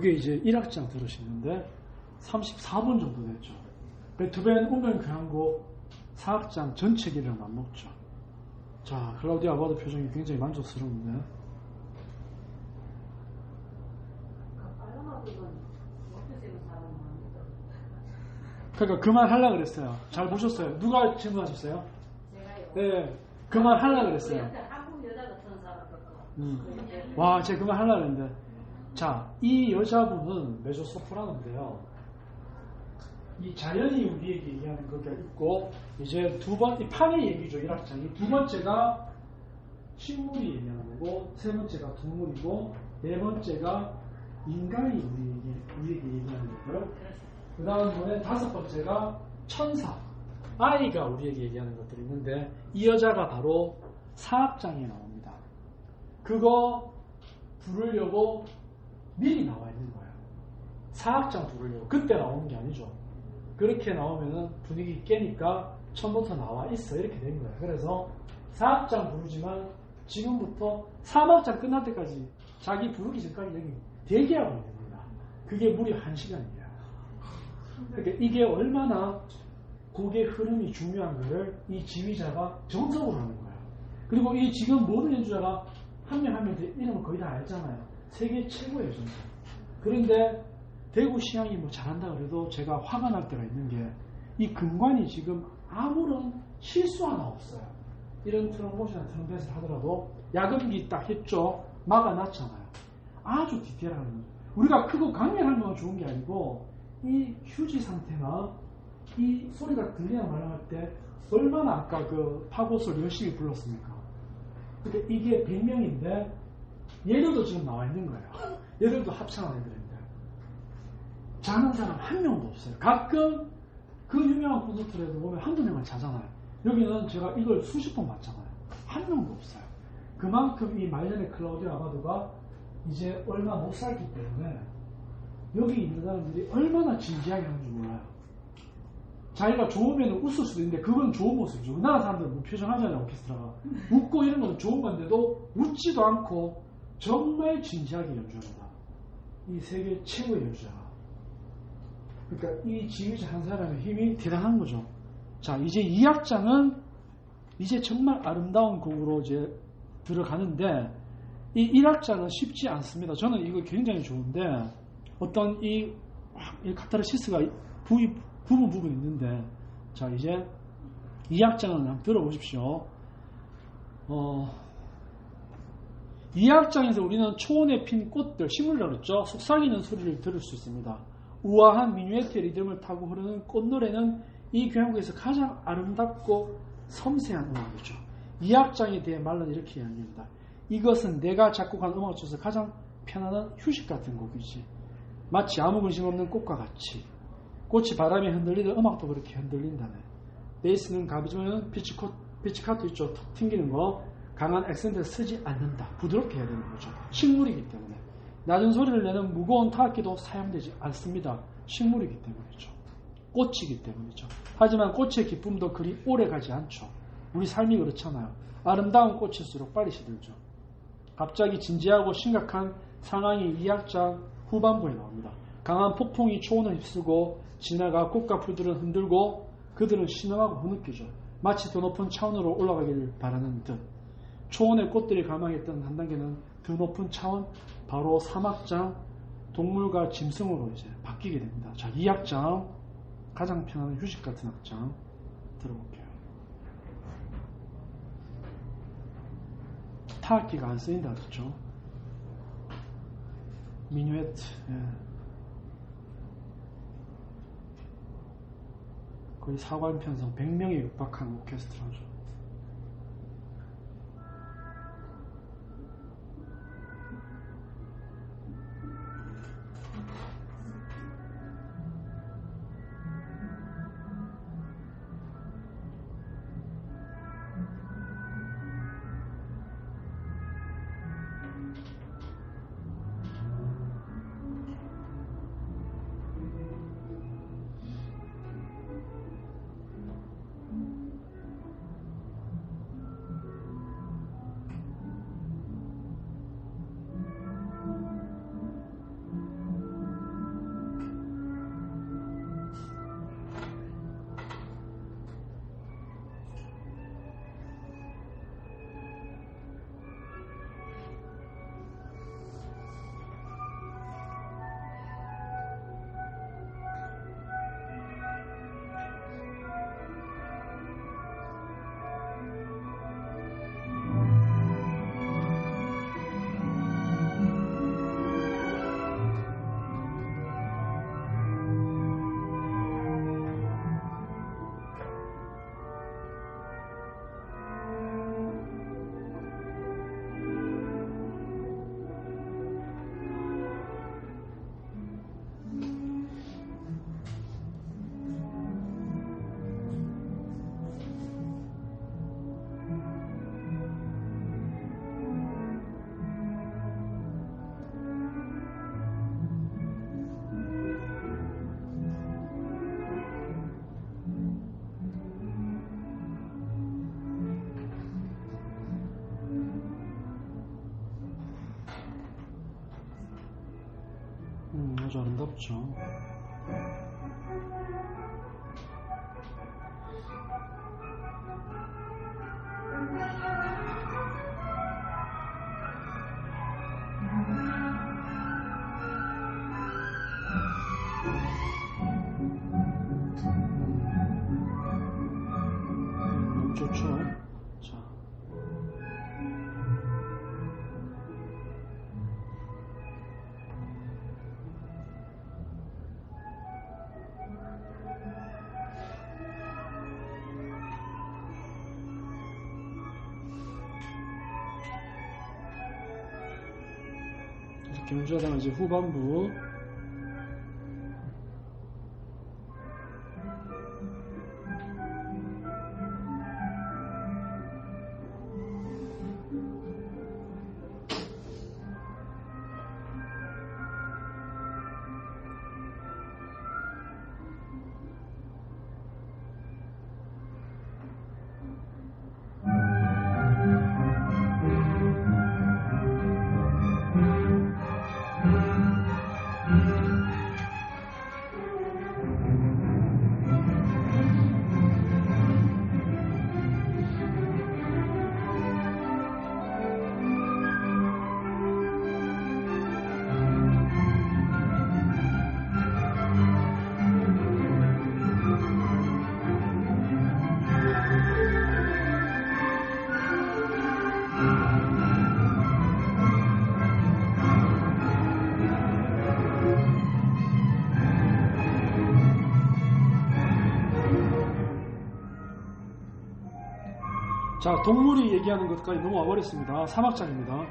이게 이제 1악장 들으시는데 34분 정도 됐죠. 베토벤 운명 교향곡 4악장 전체 길이랑 맞먹죠. 자, 클라우디아 아바도 표정이 굉장히 만족스러운데. 그러니까 그 말 하려고 그랬어요. 잘 보셨어요? 누가 질문하셨어요? 제가요. 네, 그 말 하려고 그랬어요. 한국 여자 같은 사람. 와, 제가 그 말 하려고 했는데. 자, 이 여자분은 메조소프라노인데요. 이 자연이 우리에게 얘기하는 것가 있고, 이제 두 번째, 판의 얘기죠, 1악장이. 두 번째가 식물이 얘기하는 거고, 세 번째가 동물이고, 네 번째가 인간이 우리에게 얘기하는 것들. 그 다음에 5번째가 천사. 아이가 우리에게 얘기하는 것들이 있는데 이 여자가 바로 사악장에 나옵니다. 그거 부르려고 미리 나와 있는 거예요. 사악장 부르려고. 그때 나오는 게 아니죠. 그렇게 나오면은 분위기 깨니까 처음부터 나와 있어. 이렇게 된 거예요. 그래서 사악장 부르지만 지금부터 사막장 끝날 때까지 자기 부르기 전까지 여기 대기하고 있는 겁니다. 그게 무려 1시간이에요. 그러니까 이게 얼마나 곡의 흐름이 중요한 거를 이 지휘자가 정석으로 하는 거예요. 그리고 이 지금 모든 연주자가 한 명 한 명 이름을 거의 다 알잖아요. 세계 최고의 연주자. 그런데 대구 시향이 뭐 잘한다 그래도 제가 화가 날 때가 있는 게 이 금관이 지금 아무런 실수 하나 없어요. 이런 트럼봇이나 트럼펫을 하더라도 야금기 딱 했죠. 막아놨잖아요. 아주 디테일한 거죠. 우리가 크고 강렬한 건 좋은 게 아니고 이 휴지 상태나 이 소리가 들리나 말나 할 때 얼마나 아까 그 파고스를 열심히 불렀습니까? 그러니까 이게 100명인데 얘들도 지금 나와 있는 거예요. 얘들도 합창한 애들인데 자는 사람 한 명도 없어요. 가끔 그 유명한 콘서트에도 보면 한두 명만 자잖아요. 여기는 제가 이걸 수십 번 봤잖아요. 한 명도 없어요. 그만큼 이 말년의 클라우디오 아바도가 이제 얼마 못 살기 때문에 여기 있는 사람들이 얼마나 진지하게 하는지 몰라요. 자기가 좋으면 웃을 수도 있는데 그건 좋은 모습이죠. 우리나라 사람들은 무표정하잖아요. 오케스트라가 웃고 이런 건 좋은 건데도 웃지도 않고 정말 진지하게 연주합니다. 이 세계 최고의 연주자가. 그러니까 이 지휘자 한 사람의 힘이 대단한 거죠. 자, 이제 2악장은 이제 정말 아름다운 곡으로 이제 들어가는데 이 1악장은 쉽지 않습니다. 저는 이거 굉장히 좋은데 어떤 이 카타르시스가 부분 있는데 자, 이제 2악장을 한번 들어보십시오. 2악장에서 우리는 초원에 핀 꽃들, 식물이라고 그랬죠. 속삭이는 소리를 들을 수 있습니다. 우아한 미뉴에트의 리듬을 타고 흐르는 꽃노래는 이 교향곡에서 가장 아름답고 섬세한 음악이죠. 2악장에 대해 말은 이렇게 이야기합니다. 이것은 내가 작곡한 음악을 쳐서 가장 편안한 휴식 같은 곡이지. 마치 아무 근심 없는 꽃과 같이. 꽃이 바람에 흔들리듯 음악도 그렇게 흔들린다네. 베이스는 가비지만 피치카토 있죠. 턱 튕기는 거. 강한 액센트를 쓰지 않는다. 부드럽게 해야 되는 거죠. 식물이기 때문에. 낮은 소리를 내는 무거운 타악기도 사용되지 않습니다. 식물이기 때문이죠. 꽃이기 때문이죠. 하지만 꽃의 기쁨도 그리 오래 가지 않죠. 우리 삶이 그렇잖아요. 아름다운 꽃일수록 빨리 시들죠. 갑자기 진지하고 심각한 상황이 2악장 후반부에 나옵니다. 강한 폭풍이 초원을 휩쓰고 지나가 꽃과 풀들은 흔들고 그들은 신음하고 흐느끼죠. 마치 더 높은 차원으로 올라가기를 바라는 듯. 초원의 꽃들이 갈망했던 한 단계는 더 높은 차원, 바로 3악장 동물과 짐승으로 이제 바뀌게 됩니다. 자, 2악장 가장 편안한 휴식 같은 악장 들어볼게요. 타악기가 안 쓰인다 그랬죠. 미뉴에트. 예. 거의 사관 편성 100명에 육박한 오케스트라죠. 아주 아름답죠. 너무 좋죠. 자. 이렇게 연주하다가 이제 후반부 자, 동물이 얘기하는 것까지 넘어와 버렸습니다. 3악장입니다.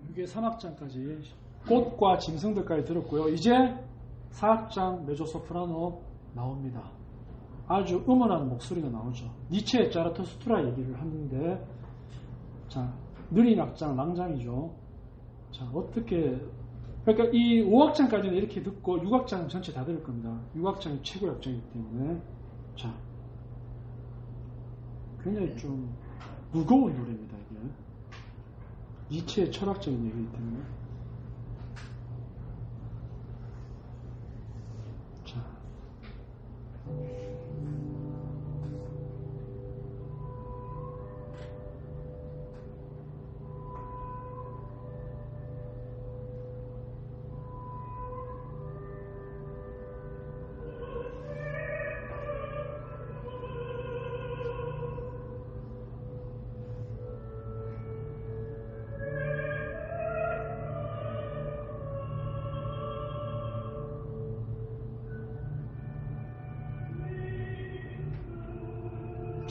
이게 3악장까지 꽃과 짐승들까지 들었고요. 이제 4악장 메조소프라노 나옵니다. 아주 음원한 목소리가 나오죠. 니체의 자라투스트라 얘기를 하는데, 자, 느린 악장, 랑장이죠. 자, 어떻게, 그러니까 이 5악장까지는 이렇게 듣고 6악장 전체 다 들을 겁니다. 6악장이 최고의 악장이기 때문에. 자, 굉장히 좀 무거운 노래입니다, 이게. 니체의 철학적인 얘기이기 때문에. 자.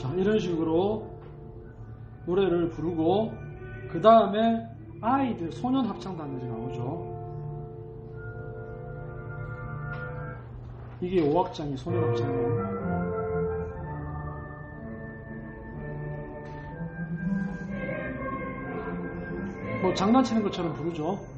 자, 이런 식으로 노래를 부르고 그 다음에 아이들 소년 합창단들이 나오죠. 이게 5악장이 소년 합창단. 뭐 장난치는 것처럼 부르죠.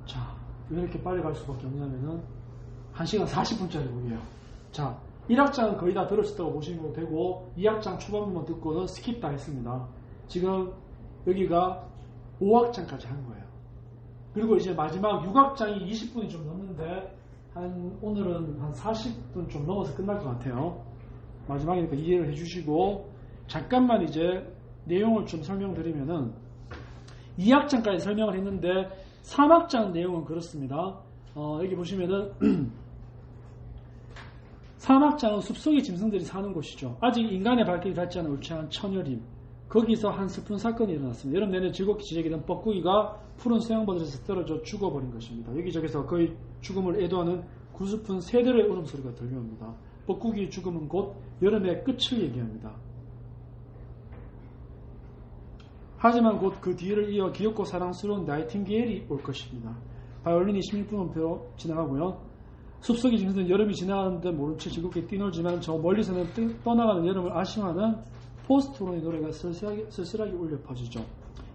자, 왜 이렇게 빨리 갈 수밖에 없냐면은 1시간 40분짜리 곡이에요. 자, 1악장은 거의 다 들으셨다고 보시면 되고 2악장 초반부만 듣고는 스킵 다 했습니다. 지금 여기가 5악장까지 한 거예요. 그리고 이제 마지막 6악장이 20분이 좀 넘는데 오늘은 한 40분 좀 넘어서 끝날 것 같아요. 마지막이니까 이해를 해주시고 잠깐만 이제 내용을 좀 설명드리면은 2악장까지 설명을 했는데 3악장 내용은 그렇습니다. 여기 보시면은 3악장은 숲속의 짐승들이 사는 곳이죠. 아직 인간의 발길이 닿지 않은 울창한 천여림. 거기서 한 슬픈 사건이 일어났습니다. 여름 내내 즐겁게 지내기던 뻐꾸기가 푸른 수양바들에서 떨어져 죽어버린 것입니다. 여기저기서 그의 죽음을 애도하는 구슬픈 새들의 울음소리가 들려옵니다. 뻐꾸기의 죽음은 곧 여름의 끝을 얘기합니다. 하지만 곧 그 뒤를 이어 귀엽고 사랑스러운 나이팅게일이 올 것입니다. 바이올린이 16분음표 지나가고요. 숲속의 짐승들은 여름이 지나가는데 모른 채 즐겁게 뛰놀지만 저 멀리서는 떠나가는 여름을 아쉬워하는 포스트론의 노래가 쓸쓸하게 울려 퍼지죠.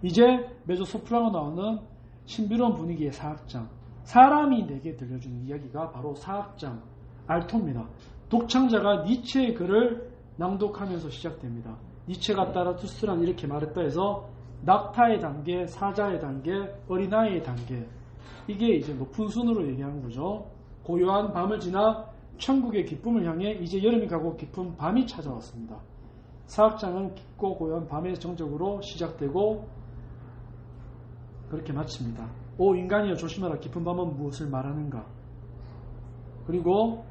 이제 메조소프라노 나오는 신비로운 분위기의 4악장. 사람이 내게 들려주는 이야기가 바로 4악장 알토입니다. 독창자가 니체의 글을 낭독하면서 시작됩니다. 니체가 따라투스란 이렇게 말했다 해서 낙타의 단계, 사자의 단계, 어린아이의 단계. 이게 이제 높은 순으로 얘기하는 거죠. 고요한 밤을 지나 천국의 기쁨을 향해 이제 여름이 가고 깊은 밤이 찾아왔습니다. 4악장은 깊고 고요한 밤의 정적으로 시작되고 그렇게 마칩니다. 오 인간이여 조심하라. 깊은 밤은 무엇을 말하는가. 그리고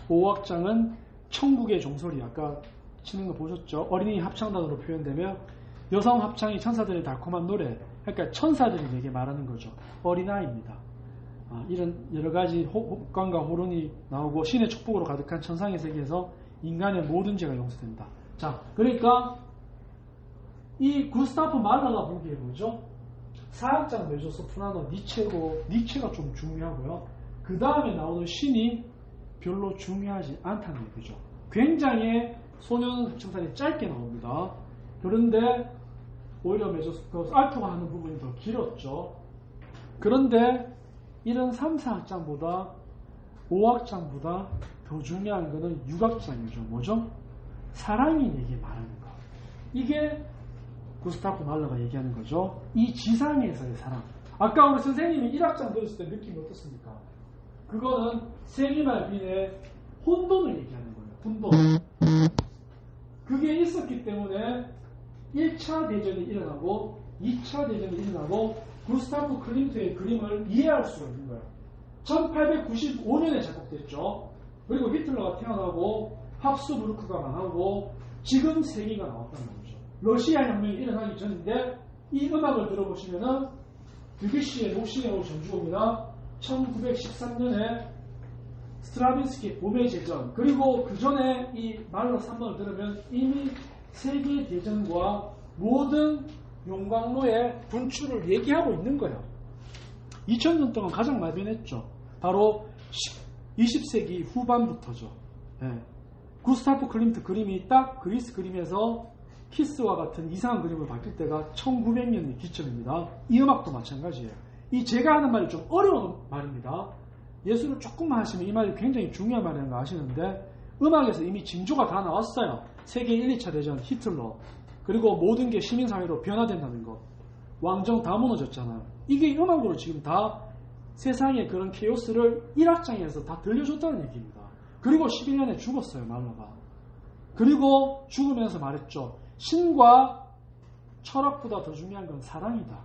5악장은 천국의 종소리. 아까 치는 거 보셨죠? 어린이 합창단으로 표현되며 여성 합창이 천사들의 달콤한 노래. 그러니까 천사들이 내게 말하는 거죠. 어린아이입니다. 이런 여러가지 혹광과 호론이 나오고 신의 축복으로 가득한 천상의 세계에서 인간의 모든 죄가 용서된다. 자, 그러니까 이 구스타프 말라가 보기에 뭐죠? 4악장 메조소프라노 니체가 좀 중요하고요. 그 다음에 나오는 신이 별로 중요하지 않다는 얘기죠. 굉장히 소년 합창단이 짧게 나옵니다. 그런데 오히려 알토가 하는 부분이 더 길었죠. 그런데 이런 3, 4악장보다 5악장보다 더 중요한 것은 6악장이죠. 뭐죠? 사람이 내게 말하는 것. 이게 구스타프 말러가 얘기하는 거죠. 이 지상에서의 사랑. 아까 우리 선생님이 1악장 들었을 때 느낌이 어떻습니까? 그거는 세기말 빈의 혼돈을 얘기하는 거예요. 혼돈. 그게 있었기 때문에 1차 대전이 일어나고 2차 대전이 일어나고 구스타프 클림트의 그림을 이해할 수가 있는 거예요. 1895년에 작곡됐죠. 그리고 히틀러가 태어나고 합스부르크가 망하고 지금 세기가 나왔다는 거죠. 러시아 혁명이 일어나기 전인데 이 음악을 들어보시면은 드뷔시의 녹시네오 전주곡이나 1913년에 스트라빈스키의 봄의 제전, 그리고 그 전에 이 말러 3번을 들으면 이미 세계대전과 모든 용광로의 분출을 얘기하고 있는 거예요. 2000년 동안 가장 많이 변했죠. 바로 20세기 후반부터죠. 네. 구스타프 클림트 그림이 딱 그리스 그림에서 키스와 같은 이상한 그림을 바뀔 때가 1900년의 기점입니다. 이 음악도 마찬가지예요. 이 제가 하는 말이 좀 어려운 말입니다. 예술을 조금만 하시면 이 말이 굉장히 중요한 말이라는 거 아시는데 음악에서 이미 징조가 다 나왔어요. 세계 1, 2차 대전 히틀러 그리고 모든 게 시민사회로 변화된다는 거. 왕정 다 무너졌잖아요. 이게 음악으로 지금 다 세상의 그런 케오스를 1악장에서 다 들려줬다는 얘기입니다. 그리고 11년에 죽었어요. 말러가. 그리고 죽으면서 말했죠. 신과 철학보다 더 중요한 건 사랑이다.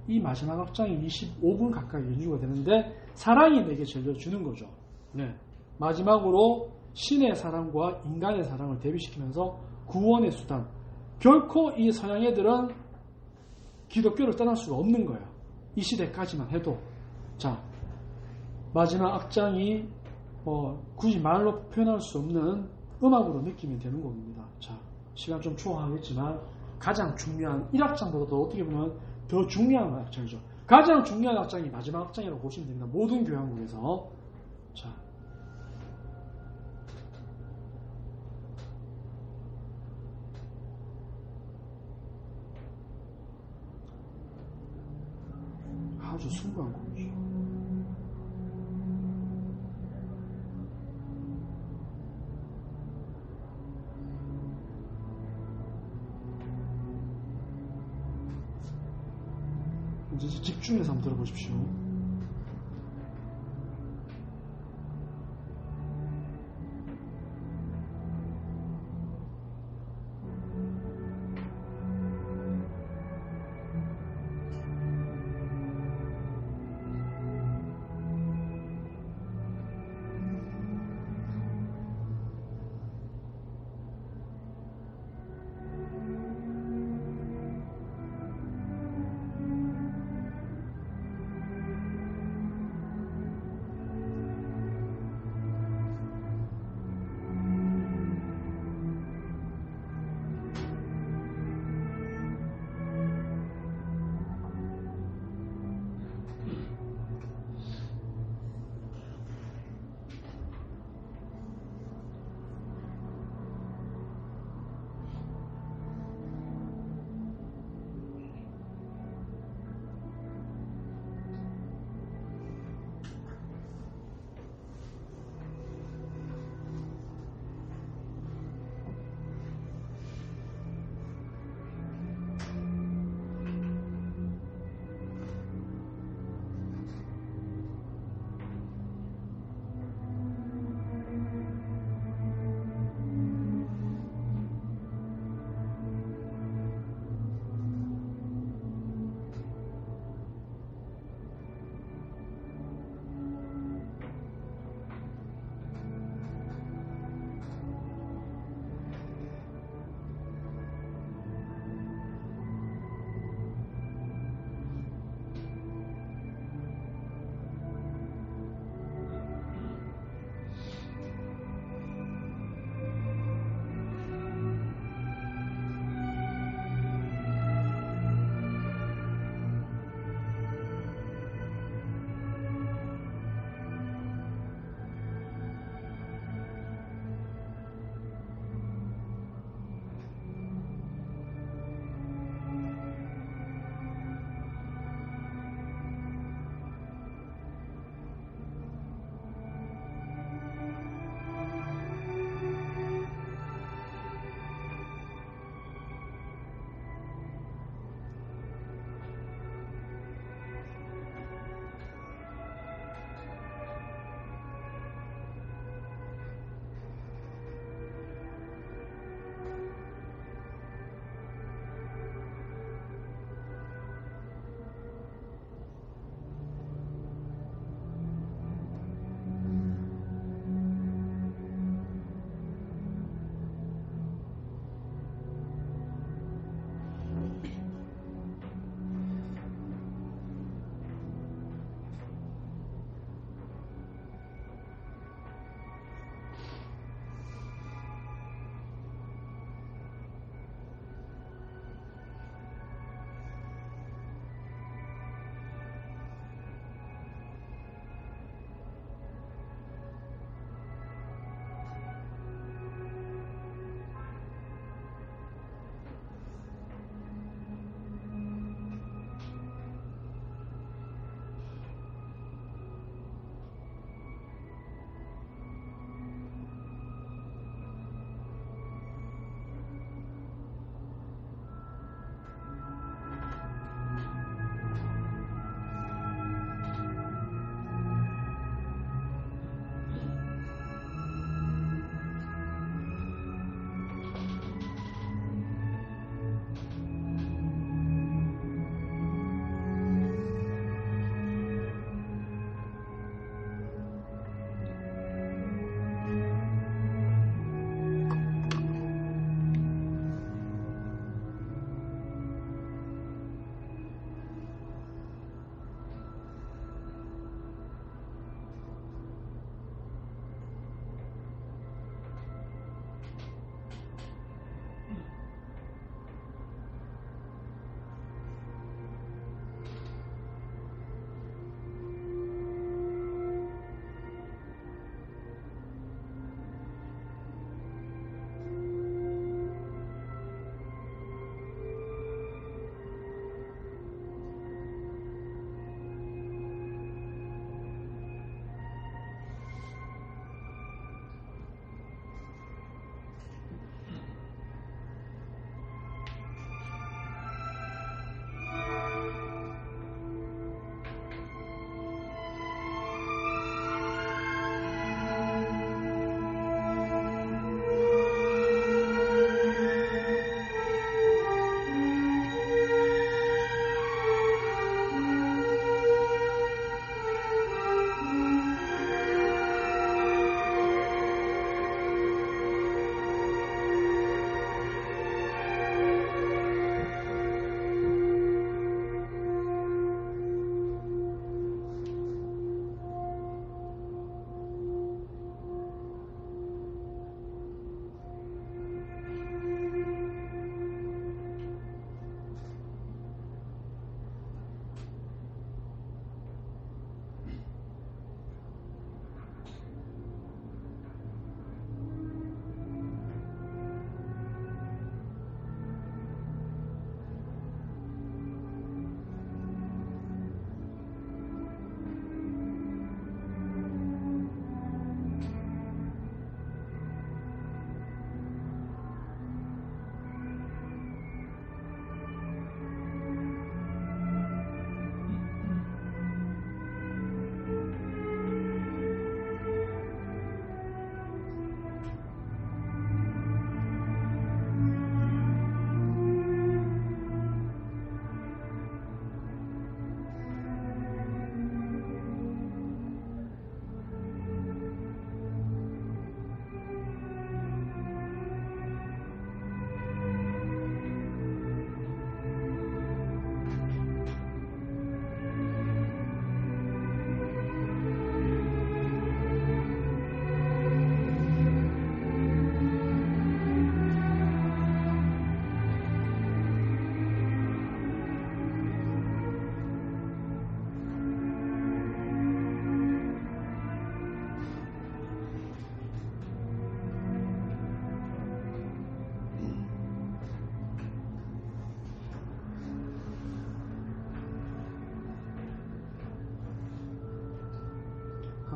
이 마지막 악장이 25분 가까이 연주가 되는데 사랑이 내게 들려주는 거죠. 네. 마지막으로 신의 사랑과 인간의 사랑을 대비시키면서 구원의 수단. 결코 이 서양 애들은 기독교를 떠날 수가 없는 거예요. 이 시대까지만 해도. 자, 마지막 악장이 굳이 말로 표현할 수 없는 음악으로 느끼면 되는 곡입니다. 자, 시간 좀 초과하겠지만 가장 중요한 1악장보다도 어떻게 보면 더 중요한 악장이죠. 가장 중요한 악장이 마지막 악장이라고 보시면 됩니다. 모든 교향곡에서. 자, 아주 숭고한 곡이죠. 이제 집중해서 한번 들어보십시오.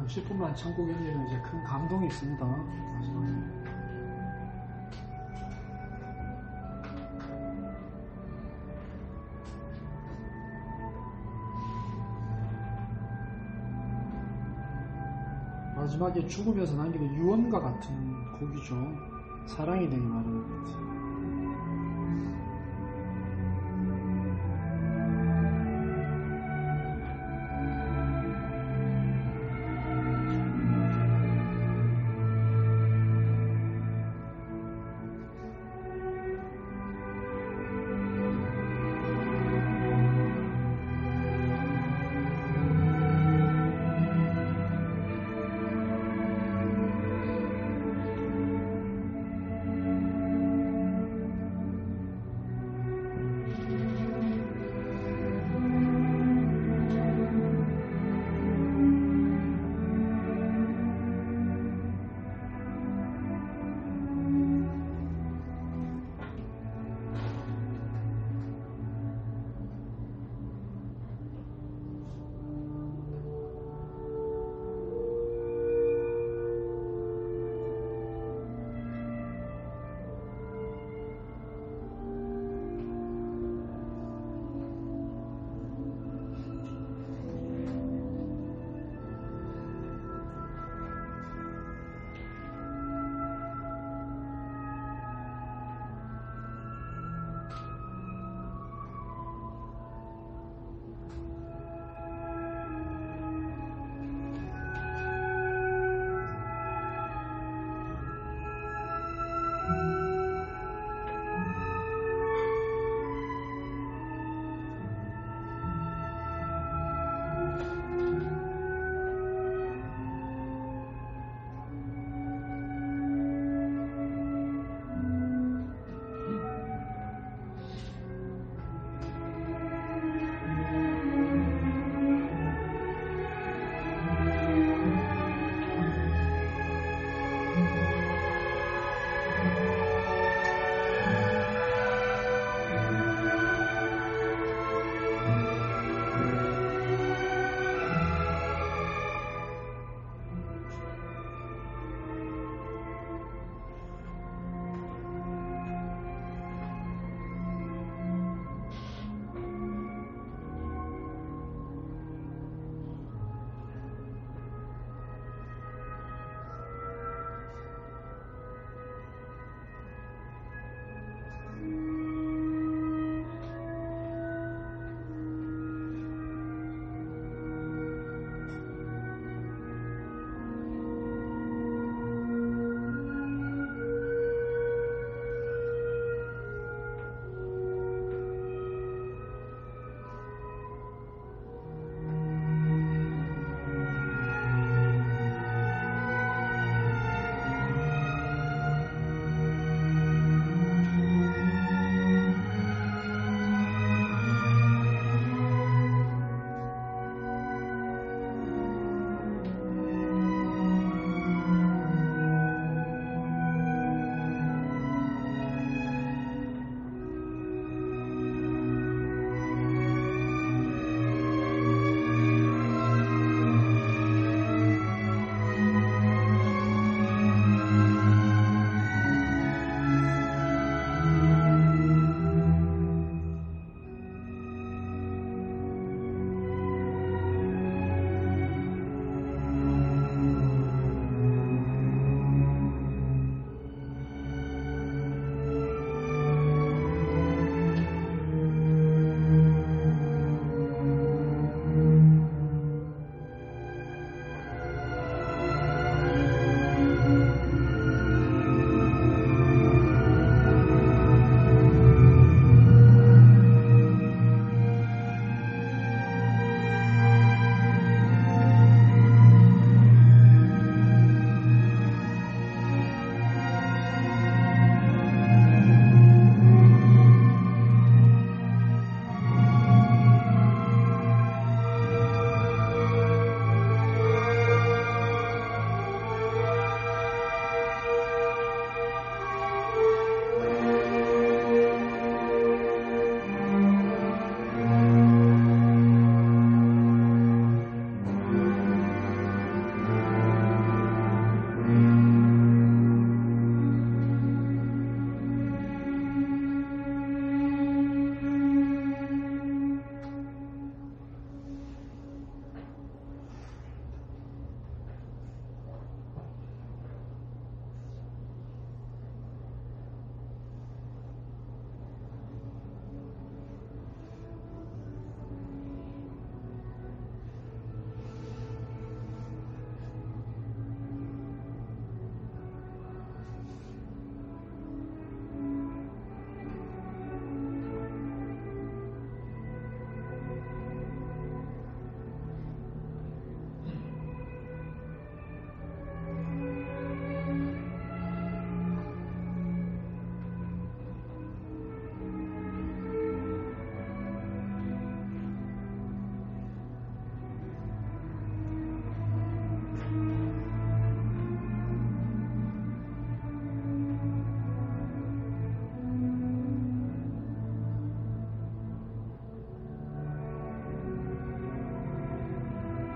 10분만 천국 열리는 이제 큰 감동이 있습니다. 마지막에. 마지막에 죽으면서 남기는 유언과 같은 곡이죠. 사랑에 대해 말하는 것 같아요.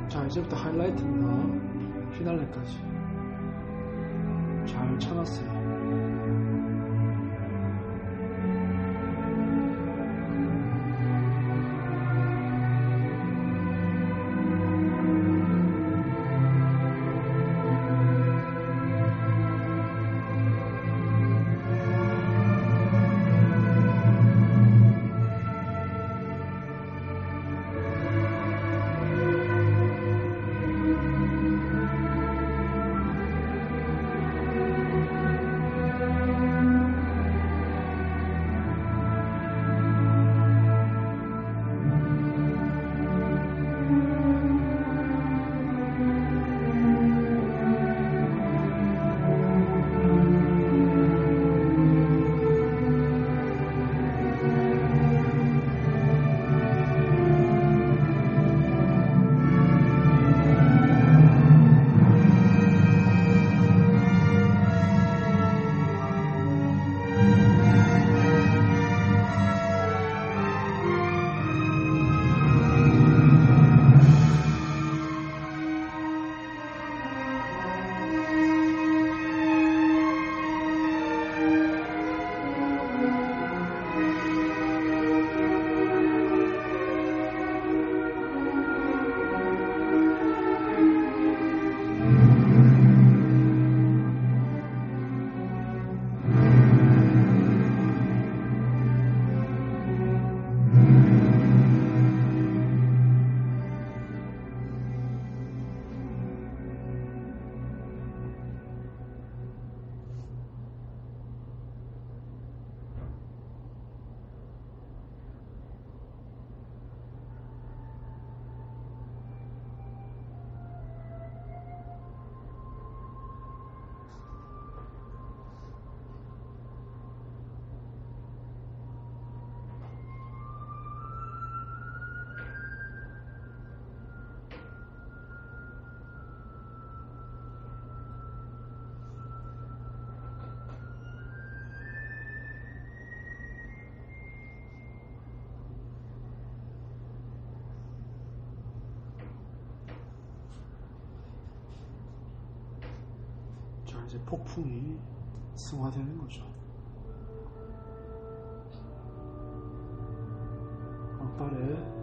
자, 이제부터 하이라이트입니다. 피날레까지 잘 쳐놨어요. 자, 이제 폭풍이 승화되는 거죠. 앞발에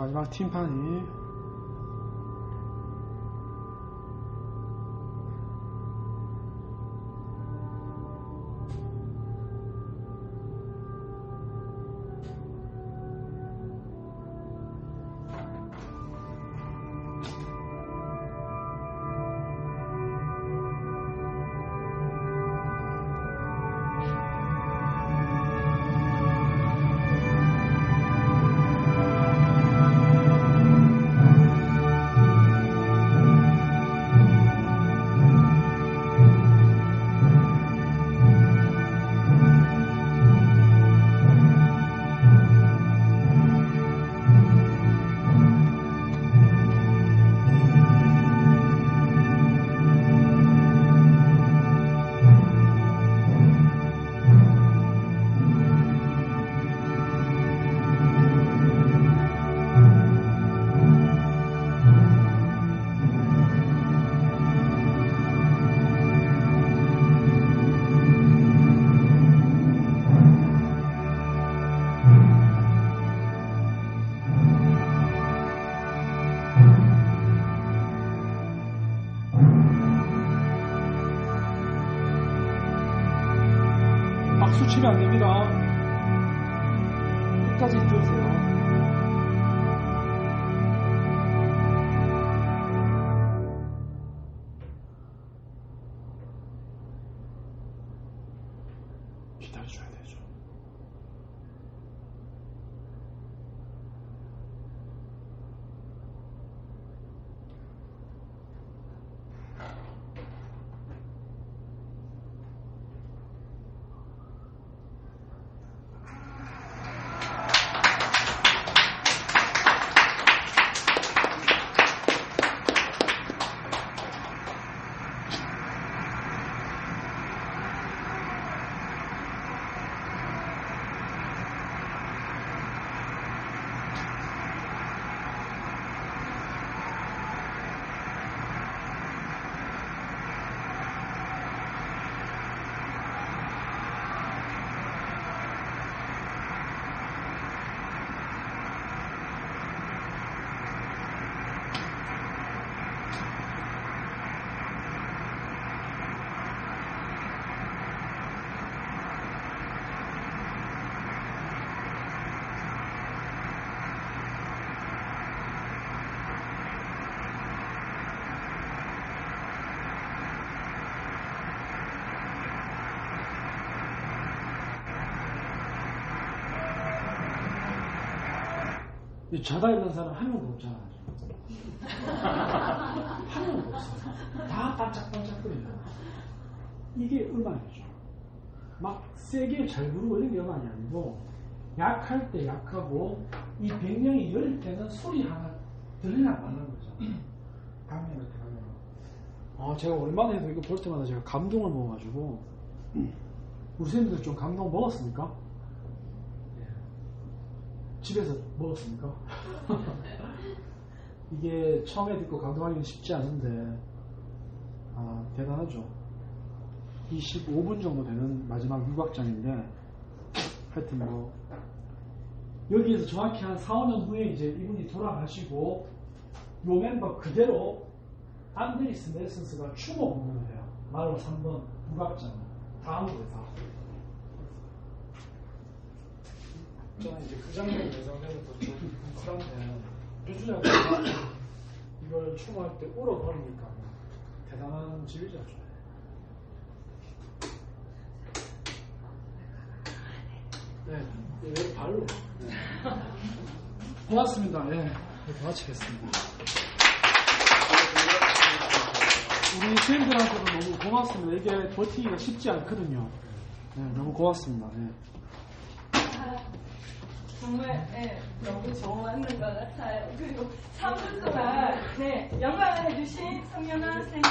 마지막 팀파니. 박수 치면 안 됩니다. 끝까지 들으세요. 기다려줘야 되죠. 이 자다 일어난 사람 한 명도 없잖아. 한 명도 없어. 다 반짝반짝거리잖아. 이게 음악이죠. 막 세게 잘 부르고 이런 게 음악이 아니고, 약할 때 약하고, 이 백령이 열 때는 소리 하나 들리나 말라는 거죠. 감이 이렇게 하면. 제가 오랜만에 해도 이거 볼 때마다 제가 감동을 먹어가지고, 우리 선생님들 좀 감동 먹었습니까? 집에서 먹었습니까? 이게 처음에 듣고 감동하기는 쉽지 않은데, 대단하죠. 25분 정도 되는 마지막 유곽장인데, 하여튼 뭐, 여기에서 정확히 한 4, 5년 후에 이제 이분이 돌아가시고, 요 멤버 그대로 안드리스 넬슨스가 추모 공연을 해요. 말로 3번 유곽장. 다음으로 다. 저는 이제 그 장면이 예상되면서 저한테 주주자가 이걸 추모할 때 울어버리니까 대단한 지휘자죠. 네, 왜 발로? 네. 고맙습니다. 네, 마치겠습니다. 우리 선생님들한테도 너무 고맙습니다. 이게 버티기가 쉽지 않거든요. 네, 너무 고맙습니다. 네. 정말 너무 좋아하는 것 같아요. 그리고 3분 동안 영광을 해주신 성현아 선생님